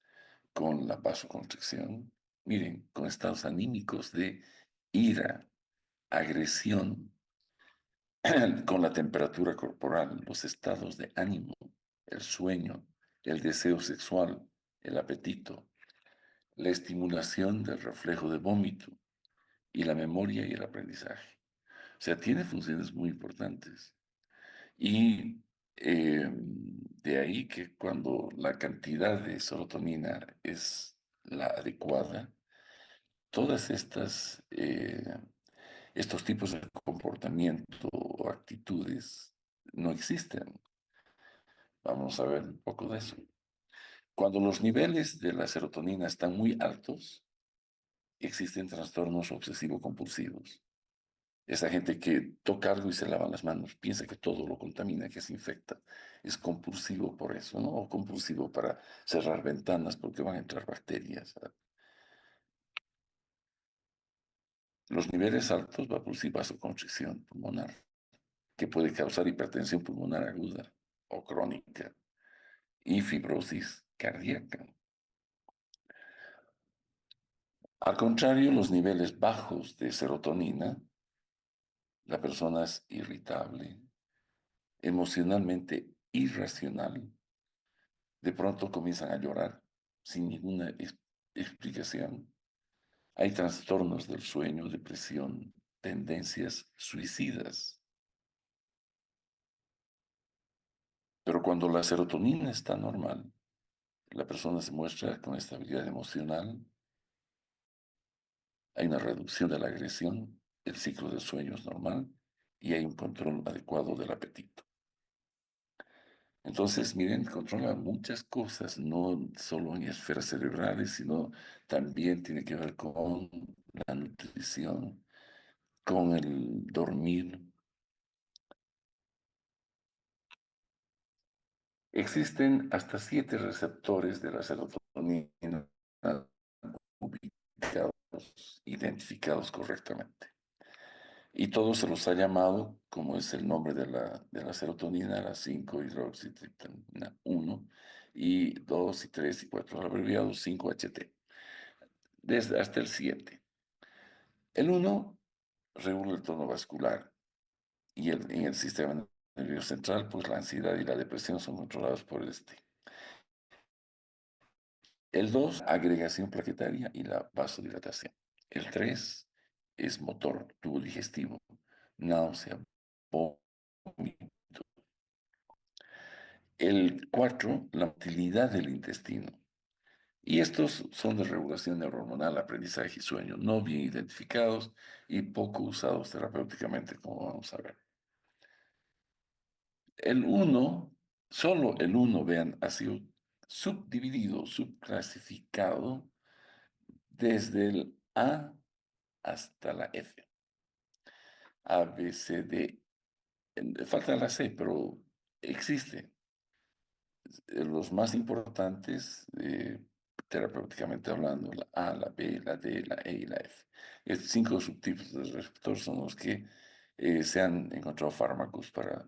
con la vasoconstricción. Miren, con estados anímicos de ira, agresión, con la temperatura corporal, los estados de ánimo, el sueño, el deseo sexual, el apetito, la estimulación del reflejo de vómito y la memoria y el aprendizaje. O sea, tiene funciones muy importantes. Y de ahí que cuando la cantidad de serotonina es la adecuada, todas estos tipos de comportamiento o actitudes no existen. Vamos a ver un poco de eso. Cuando los niveles de la serotonina están muy altos, existen trastornos obsesivo-compulsivos. Esa gente que toca algo y se lava las manos, piensa que todo lo contamina, que se infecta. Es compulsivo por eso, ¿no? O compulsivo para cerrar ventanas porque van a entrar bacterias. Los niveles altos va a producir vasoconstricción pulmonar, que puede causar hipertensión pulmonar aguda o crónica y fibrosis cardíaca. Al contrario, los niveles bajos de serotonina, la persona es irritable, emocionalmente irracional, de pronto comienzan a llorar sin ninguna explicación. Hay trastornos del sueño, depresión, tendencias suicidas. Pero cuando la serotonina está normal, la persona se muestra con estabilidad emocional, hay una reducción de la agresión, el ciclo del sueño es normal y hay un control adecuado del apetito. Entonces, miren, controla muchas cosas, no solo en esferas cerebrales, sino también tiene que ver con la nutrición, con el dormir. Existen hasta 7 receptores de la serotonina ubicados, identificados correctamente. Y todos se los ha llamado, como es el nombre de la serotonina, la 5-hidroxitriptamina 1, y 2 y 3 y 4, abreviado 5-HT, desde hasta el 7. El uno regula el tono vascular y en el sistema nervioso central, pues la ansiedad y la depresión son controlados por este. El 2, agregación plaquetaria y la vasodilatación. El 3 es motor, tubo digestivo, náusea, vómito. El 4, la motilidad del intestino. Y estos son de regulación neurohormonal, aprendizaje y sueño, no bien identificados y poco usados terapéuticamente, como vamos a ver. El uno, solo el uno, vean, ha sido subdividido, subclasificado desde el A hasta la F. A, B, C, D. Falta la C, pero existe. Los más importantes, terapéuticamente hablando, la A, la B, la D, la E y la F. Estos 5 subtipos de receptor son los que se han encontrado fármacos para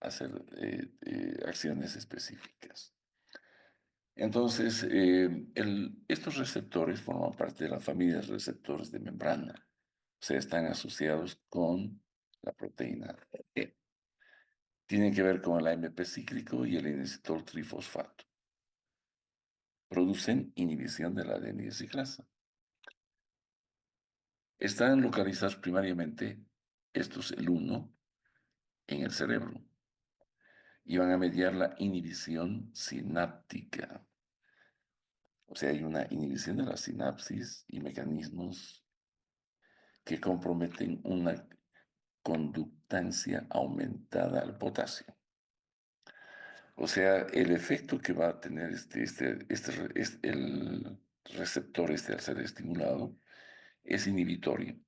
hacer acciones específicas. Entonces, estos receptores forman parte de la familia de receptores de membrana, o sea, están asociados con la proteína E. Tienen que ver con el AMP cíclico y el inositol trifosfato. Producen inhibición de la adenosiclasa. Están localizados primariamente, estos el uno, en el cerebro y van a mediar la inhibición sináptica. O sea, hay una inhibición de la sinapsis y mecanismos que comprometen una conductancia aumentada al potasio. O sea, el efecto que va a tener el receptor al ser estimulado es inhibitorio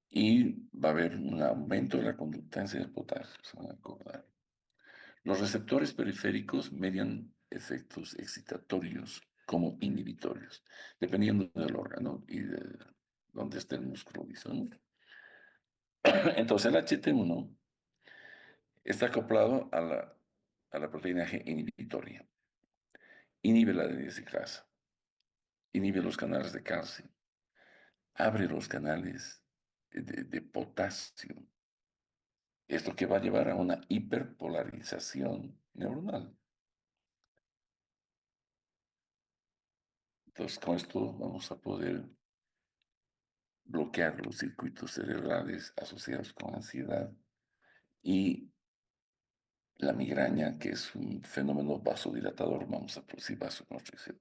y va a haber un aumento de la conductancia del potasio, se van a acordar. Los receptores periféricos median efectos excitatorios como inhibitorios, dependiendo del órgano y de dónde esté el músculo visceral. Entonces el HT1 está acoplado a la proteína G inhibitoria, inhibe la desintegrasa, inhibe los canales de calcio, abre los canales de potasio. Esto que va a llevar a una hiperpolarización neuronal. Entonces, con esto vamos a poder bloquear los circuitos cerebrales asociados con ansiedad y la migraña, que es un fenómeno vasodilatador, vamos a producir vasoconstricción.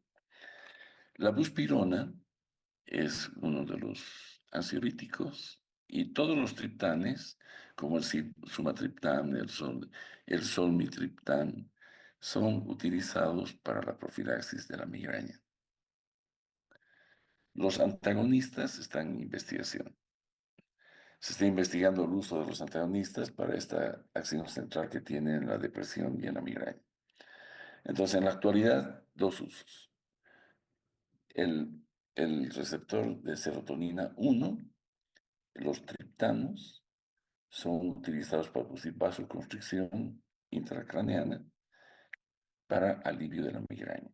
La buspirona es uno de los ansiolíticos y todos los triptanes, como el sumatriptán, el solmitriptán, son utilizados para la profilaxis de la migraña. Los antagonistas están en investigación. Se está investigando el uso de los antagonistas para esta acción central que tiene en la depresión y en la migraña. Entonces, en la actualidad, dos usos. El, el receptor de serotonina 1, los triptanos, son utilizados para producir vasoconstricción intracraneana para alivio de la migraña.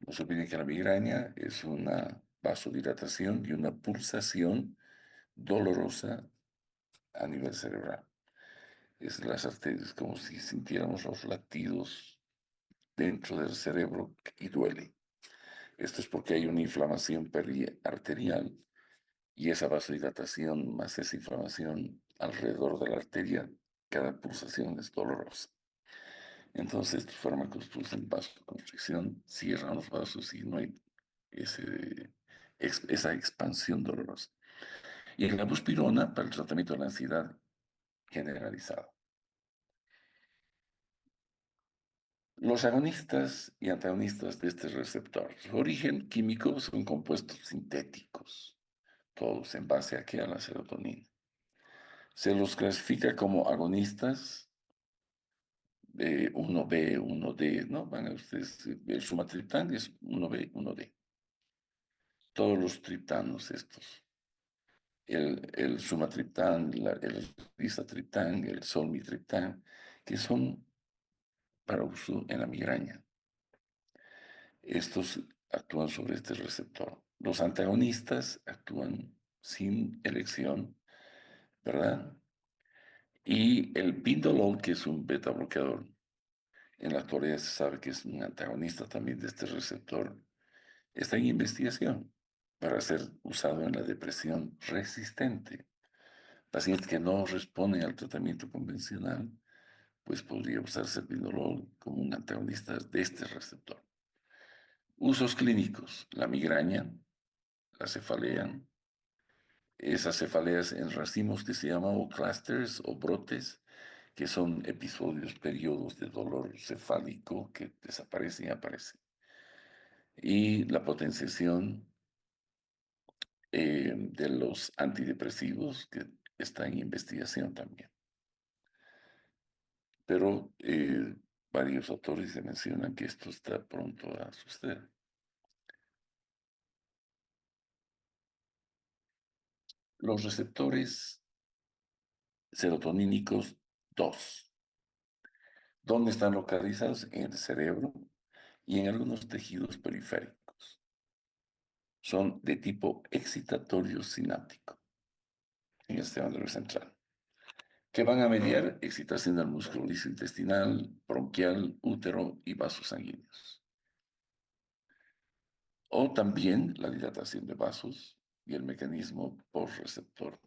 No se olviden que la migraña es una vasodilatación y una pulsación dolorosa a nivel cerebral. Es las arterias, como si sintiéramos los latidos dentro del cerebro y duele. Esto es porque hay una inflamación periarterial y esa vasodilatación más esa inflamación alrededor de la arteria, cada pulsación es dolorosa. Entonces, estos fármacos producen vasoconstricción, cierran los vasos y no hay esa expansión dolorosa. Y la buspirona para el tratamiento de la ansiedad generalizada. Los agonistas y antagonistas de este receptor, su origen químico son compuestos sintéticos, todos en base a la serotonina. Se los clasifica como agonistas de 1B, 1D, ¿no? Van a ustedes, el sumatriptán es 1B, 1D. Todos los triptanos estos. El sumatriptán, el rizatriptán, el solmitriptán, que son para uso en la migraña. Estos actúan sobre este receptor. Los antagonistas actúan sin elección, ¿verdad? Y el pindolol, que es un beta bloqueador, en la actualidad se sabe que es un antagonista también de este receptor, está en investigación para ser usado en la depresión resistente. Pacientes que no responden al tratamiento convencional, pues podría usarse el pindolol como un antagonista de este receptor. Usos clínicos, la migraña, la cefalea, esas cefaleas en racimos que se llaman o clusters o brotes, que son episodios, periodos de dolor cefálico que desaparecen y aparecen. Y la potenciación de los antidepresivos, que está en investigación también. Pero varios autores se mencionan que esto está pronto a suceder. Los receptores serotonínicos 2. ¿Dónde están localizados? En el cerebro y en algunos tejidos periféricos. Son de tipo excitatorio sináptico en el sistema nervioso central, que van a mediar excitación del músculo liso intestinal, bronquial, útero y vasos sanguíneos. O también la dilatación de vasos y el mecanismo por receptor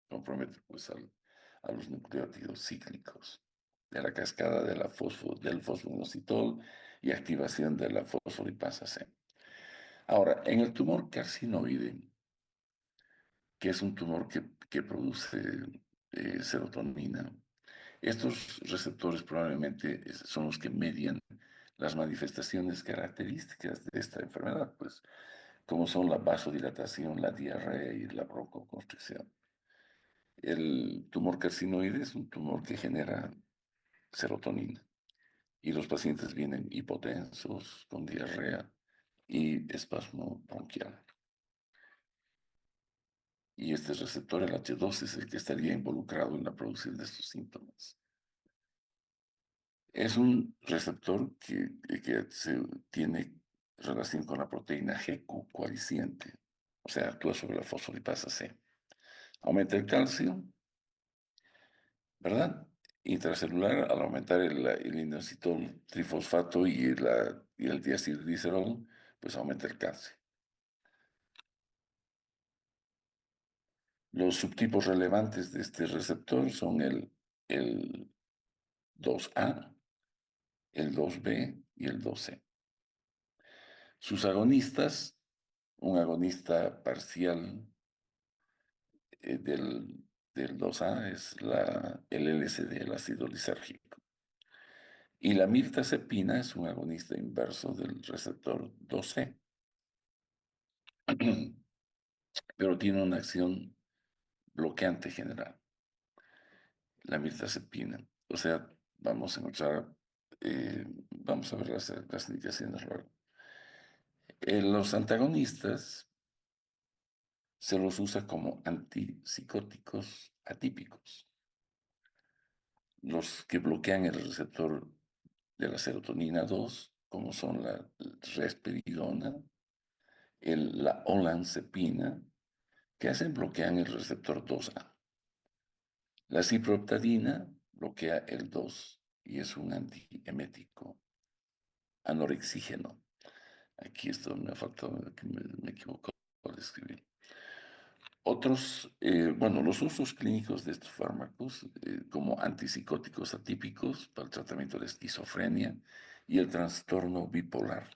compromete pues, a los nucleótidos cíclicos de la cascada de del fosfoinositol y activación de la fosfolipasa C. Ahora, en el tumor carcinoide, que es un tumor que produce serotonina, estos receptores probablemente son los que median las manifestaciones características de esta enfermedad, pues, como son la vasodilatación, la diarrea y la broncoconstricción. El tumor carcinoide es un tumor que genera serotonina y los pacientes vienen hipotensos, con diarrea y espasmo bronquial. Y este receptor, el H2, es el que estaría involucrado en la producción de estos síntomas. Es un receptor que tiene relación con la proteína GQ coaliciente, o sea, actúa sobre la fosfolipasa C. Aumenta el calcio, ¿verdad? Intracelular, al aumentar el inositol trifosfato y el diacilglicerol, pues aumenta el calcio. Los subtipos relevantes de este receptor son el 2A, el 2B y el 2C. Sus agonistas, un agonista parcial del 2A es el LSD, el ácido lisérgico. Y la mirtazepina es un agonista inverso del receptor 2C, pero tiene una acción bloqueante general, la mirtazapina. O sea, vamos a encontrar, vamos a ver las indicaciones luego. Los antagonistas se los usa como antipsicóticos atípicos. Los que bloquean el receptor de la serotonina 2, como son la risperidona, la olanzapina, que hacen bloquean el receptor 2A. La ciprofloxacina bloquea el 2 y es un antiemético anorexígeno. Aquí esto me faltó, que me equivoco al escribir. Otros, bueno, los usos clínicos de estos fármacos, como antipsicóticos atípicos para el tratamiento de esquizofrenia y el trastorno bipolar.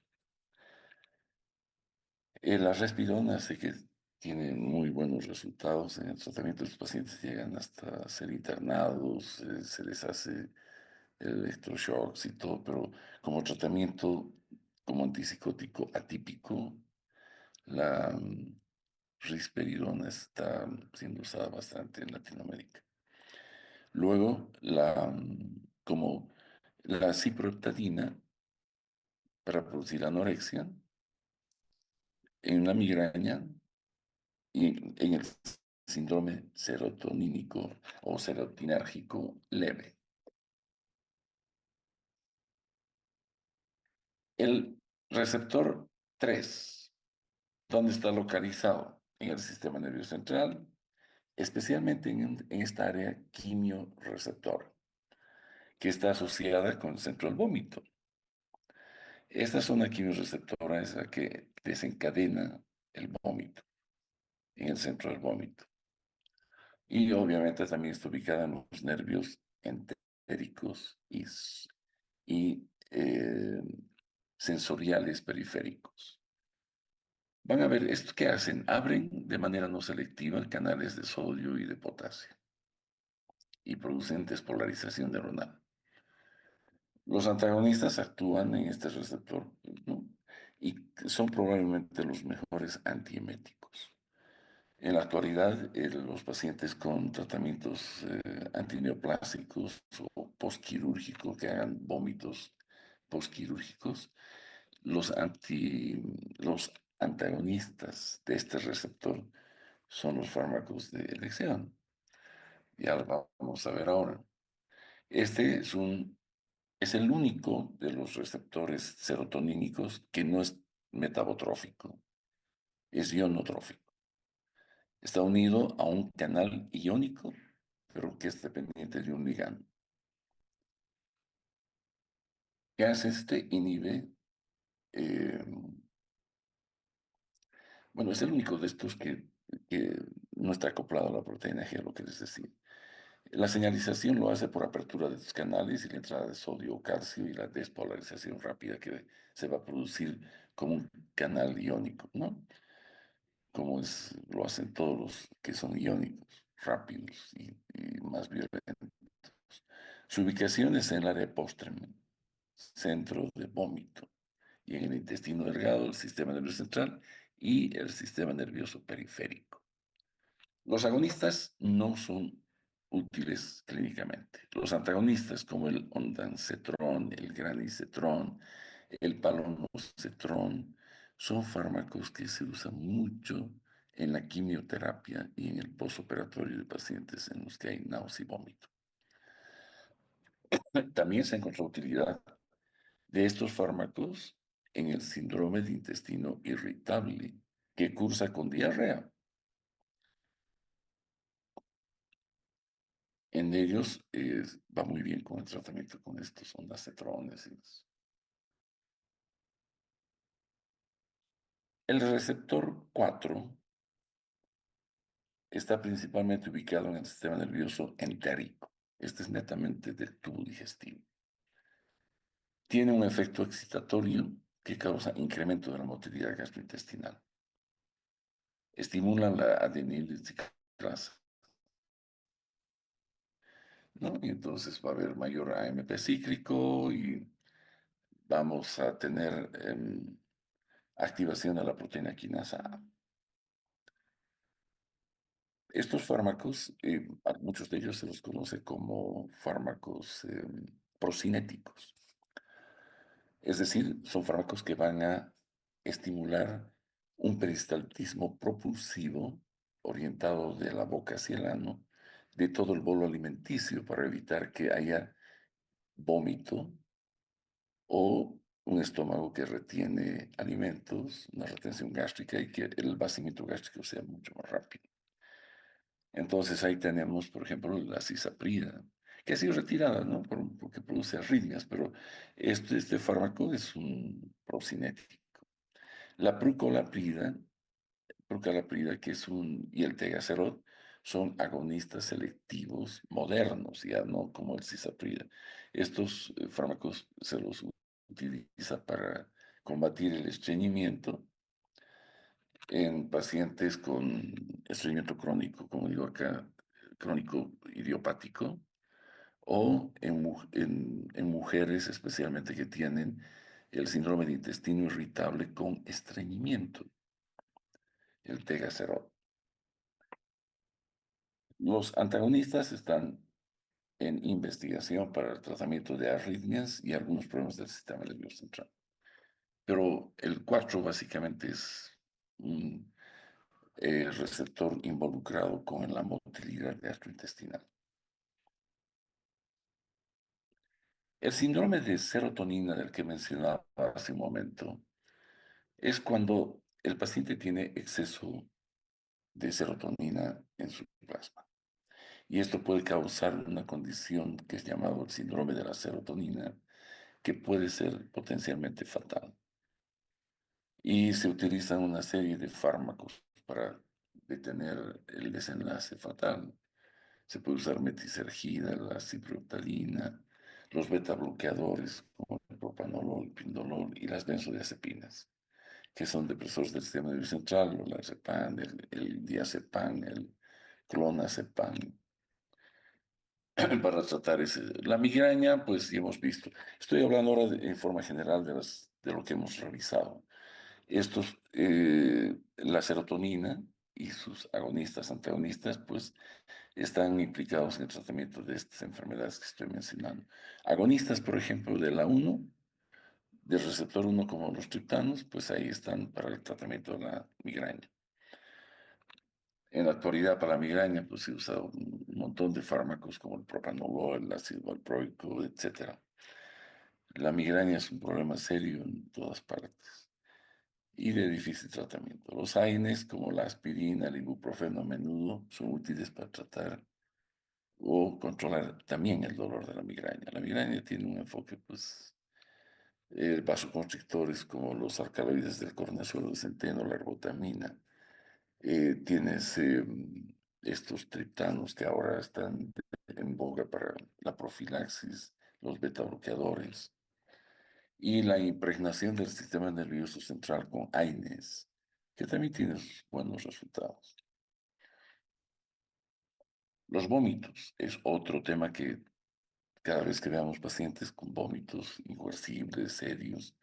La respirona sé que tiene muy buenos resultados en el tratamiento. Los pacientes llegan hasta ser internados, se les hace electroshocks y todo, pero como tratamiento, como antipsicótico atípico, la risperidona está siendo usada bastante en Latinoamérica. Luego, como la ciprofloxacina para producir anorexia en la migraña y en el síndrome serotonínico o serotinérgico leve. El receptor 3, ¿dónde está localizado? En el sistema nervioso central, especialmente en esta área quimioreceptor, que está asociada con el centro del vómito. Esta zona quimioreceptora es la que desencadena el vómito, en el centro del vómito. Y obviamente también está ubicada en los nervios entéricos y sensoriales periféricos. Van a ver, ¿esto qué hacen? Abren de manera no selectiva canales de sodio y de potasio y producen despolarización neuronal. Los antagonistas actúan en este receptor, ¿no? Y son probablemente los mejores antieméticos. En la actualidad, los pacientes con tratamientos antineoplásicos o postquirúrgicos que hagan vómitos postquirúrgicos, los antagonistas de este receptor son los fármacos de elección. Ya lo vamos a ver ahora. Este es el único de los receptores serotonínicos que no es metabotrófico, es ionotrófico. Está unido a un canal iónico, pero que es dependiente de un ligando. ¿Qué hace este? Inhibe, eh, bueno, es el único de estos que no está acoplado a la proteína G, lo que les decía. La señalización lo hace por apertura de los canales y la entrada de sodio o calcio y la despolarización rápida que se va a producir como un canal iónico, ¿no? Como lo hacen todos los que son iónicos, rápidos y más violentos. Su ubicación es en el área póstrema, centro de vómito, y en el intestino delgado, el sistema nervioso central y el sistema nervioso periférico. Los agonistas no son útiles clínicamente. Los antagonistas, como el ondansetrón, el granisetrón, el palonosetrón, son fármacos que se usan mucho en la quimioterapia y en el postoperatorio de pacientes en los que hay náusea y vómito. También se encontró utilidad de estos fármacos en el síndrome de intestino irritable, que cursa con diarrea. En ellos va muy bien con el tratamiento con estos ondansetrones. El receptor 4 está principalmente ubicado en el sistema nervioso entérico. Este es netamente del tubo digestivo. Tiene un efecto excitatorio que causa incremento de la motilidad gastrointestinal. Estimulan la adenilciclasa, ¿no? Y entonces va a haber mayor AMP cíclico y vamos a tener activación de la proteína quinasa A. Estos fármacos, a muchos de ellos se los conoce como fármacos procinéticos. Es decir, son fármacos que van a estimular un peristaltismo propulsivo orientado de la boca hacia el ano de todo el bolo alimenticio para evitar que haya vómito o un estómago que retiene alimentos, una retención gástrica y que el vaciamiento gástrico sea mucho más rápido. Entonces ahí tenemos, por ejemplo, la cisaprida, que ha sido retirada, ¿no? Porque produce arritmias, pero este fármaco es un procinético. La prucalaprida, que es y el tegacerot, son agonistas selectivos modernos, ya no como el cisaprida. Estos fármacos se los utiliza para combatir el estreñimiento en pacientes con estreñimiento crónico, como digo acá, crónico idiopático, o en mujeres especialmente que tienen el síndrome de intestino irritable con estreñimiento, el tegacerot. Los antagonistas están en investigación para el tratamiento de arritmias y algunos problemas del sistema nervioso central. Pero el 4 básicamente es un receptor involucrado con la motilidad gastrointestinal. El síndrome de serotonina del que mencionaba hace un momento es cuando el paciente tiene exceso de serotonina en su plasma. Y esto puede causar una condición que es llamado el síndrome de la serotonina, que puede ser potencialmente fatal. Y se utilizan una serie de fármacos para detener el desenlace fatal. Se puede usar metisergida, la ciprofloxacina, los beta bloqueadores como el propanolol, pindolol y las benzodiazepinas, que son depresores del sistema nervioso central, o la Diazepam, el diazepam, el clonazepam, para tratar la migraña, pues ya hemos visto. Estoy hablando ahora en forma general de lo que hemos revisado. La serotonina y sus agonistas, antagonistas, pues están implicados en el tratamiento de estas enfermedades que estoy mencionando. Agonistas, por ejemplo, de la 1, del receptor 1 como los triptanos, pues ahí están para el tratamiento de la migraña. En la actualidad, para la migraña, pues se usa un montón de fármacos como el propanolol, el ácido valproico, etc. La migraña es un problema serio en todas partes y de difícil tratamiento. Los AINES, como la aspirina, el ibuprofeno, a menudo son útiles para tratar o controlar también el dolor de la migraña. La migraña tiene un enfoque, pues, vasoconstrictores como los alcaloides del cornezuelo de centeno, la ergotamina. Tienes estos triptanos que ahora están en boga para la profilaxis, los beta bloqueadores y la impregnación del sistema nervioso central con AINES, que también tiene buenos resultados. Los vómitos es otro tema que cada vez que veamos pacientes con vómitos irreversibles, serios,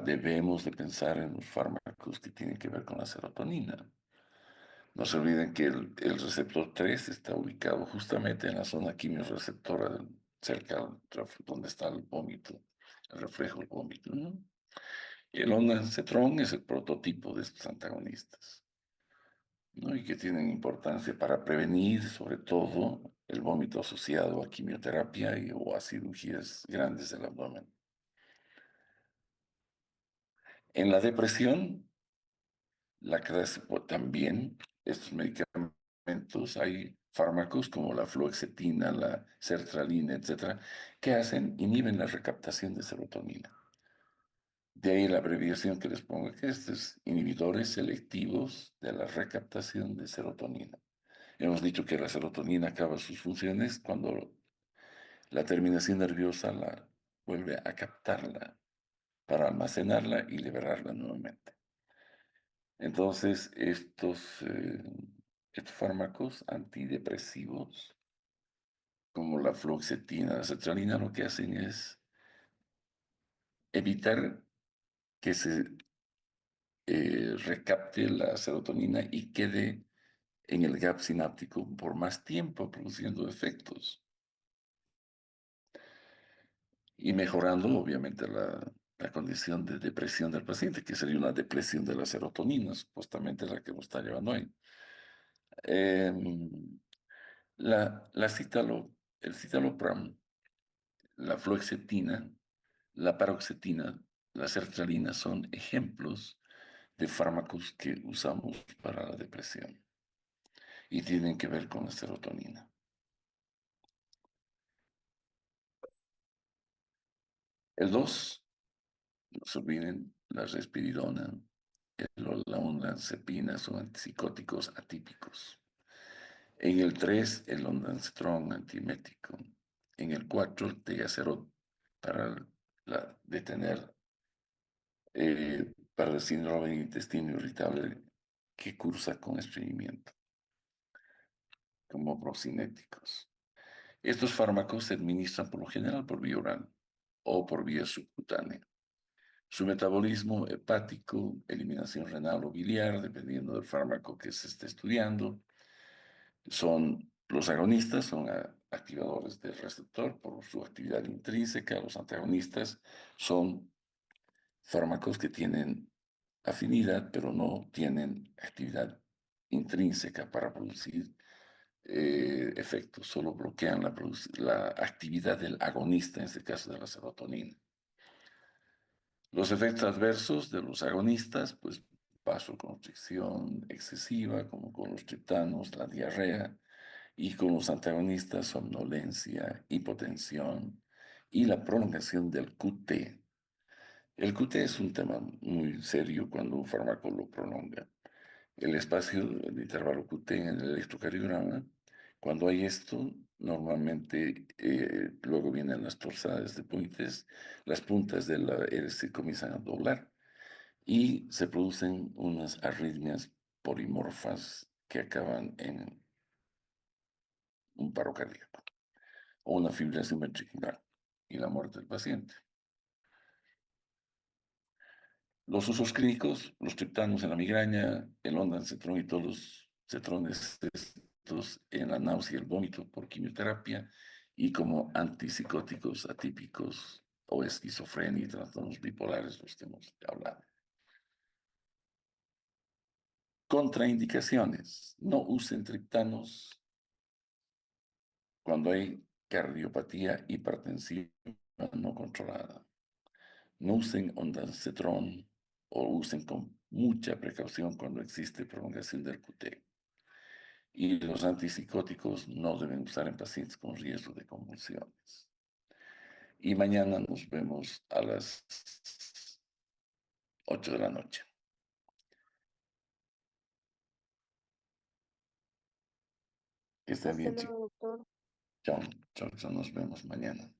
debemos de pensar en los fármacos que tienen que ver con la serotonina. No se olviden que el receptor 3 está ubicado justamente en la zona quimiorreceptora, cerca donde está el vómito, el reflejo del vómito, ¿no? Y el ondansetron es el prototipo de estos antagonistas, ¿no? Y que tienen importancia para prevenir, sobre todo, el vómito asociado a quimioterapia o a cirugías grandes del abdomen. En la depresión, también estos medicamentos, hay fármacos como la fluoxetina, la sertralina, etcétera, que inhiben la recaptación de serotonina. De ahí la abreviación que les pongo, que estos inhibidores selectivos de la recaptación de serotonina. Hemos dicho que la serotonina acaba sus funciones cuando la terminación nerviosa la vuelve a captarla para almacenarla y liberarla nuevamente. Entonces, estos fármacos antidepresivos, como la fluoxetina, la sertralina, lo que hacen es evitar que se recapte la serotonina y quede en el gap sináptico por más tiempo, produciendo efectos y mejorando, obviamente, la condición de depresión del paciente, que sería una depresión de la serotonina, supuestamente la que nos está llevando ahí. Em, el citalopram, la fluoxetina, la paroxetina, la sertralina son ejemplos de fármacos que usamos para la depresión y tienen que ver con la serotonina. El 2, no se olviden, la risperidona, la olanzapina son antipsicóticos atípicos. En el 3, el ondansetron antiemético. En el 4, el tegacerot para detener para el síndrome de intestino irritable que cursa con estreñimiento, como procinéticos. Estos fármacos se administran por lo general por vía oral o por vía subcutánea. Su metabolismo hepático, eliminación renal o biliar, dependiendo del fármaco que se esté estudiando, los agonistas son activadores del receptor por su actividad intrínseca. Los antagonistas son fármacos que tienen afinidad, pero no tienen actividad intrínseca para producir efectos, solo bloquean la actividad del agonista, en este caso de la serotonina. Los efectos adversos de los agonistas, pues vasoconstricción excesiva, como con los triptanos, la diarrea, y con los antagonistas, somnolencia, hipotensión y la prolongación del QT. El QT es un tema muy serio cuando un fármaco lo prolonga. El espacio, el intervalo QT en el electrocardiograma, cuando hay esto, normalmente luego vienen las torsadas de puentes, las puntas de la hélice comienzan a doblar y se producen unas arritmias polimorfas que acaban en un paro cardíaco o una fibrilación ventricular y la muerte del paciente. Los usos clínicos, los triptanos en la migraña, el ondansetron y todos los cetrones estos en la náusea y el vómito por quimioterapia y como antipsicóticos atípicos o esquizofrenia y trastornos bipolares, los que hemos hablado. Contraindicaciones. No usen triptanos cuando hay cardiopatía hipertensiva no controlada. No usen ondansetron o usen con mucha precaución cuando existe prolongación del QT. Y los antipsicóticos no deben usar en pacientes con riesgo de convulsiones. Y mañana nos vemos a las 8 de la noche. Que estén Hasta bien, chicos. luego, doctor. Chao, chao, chao, nos vemos mañana.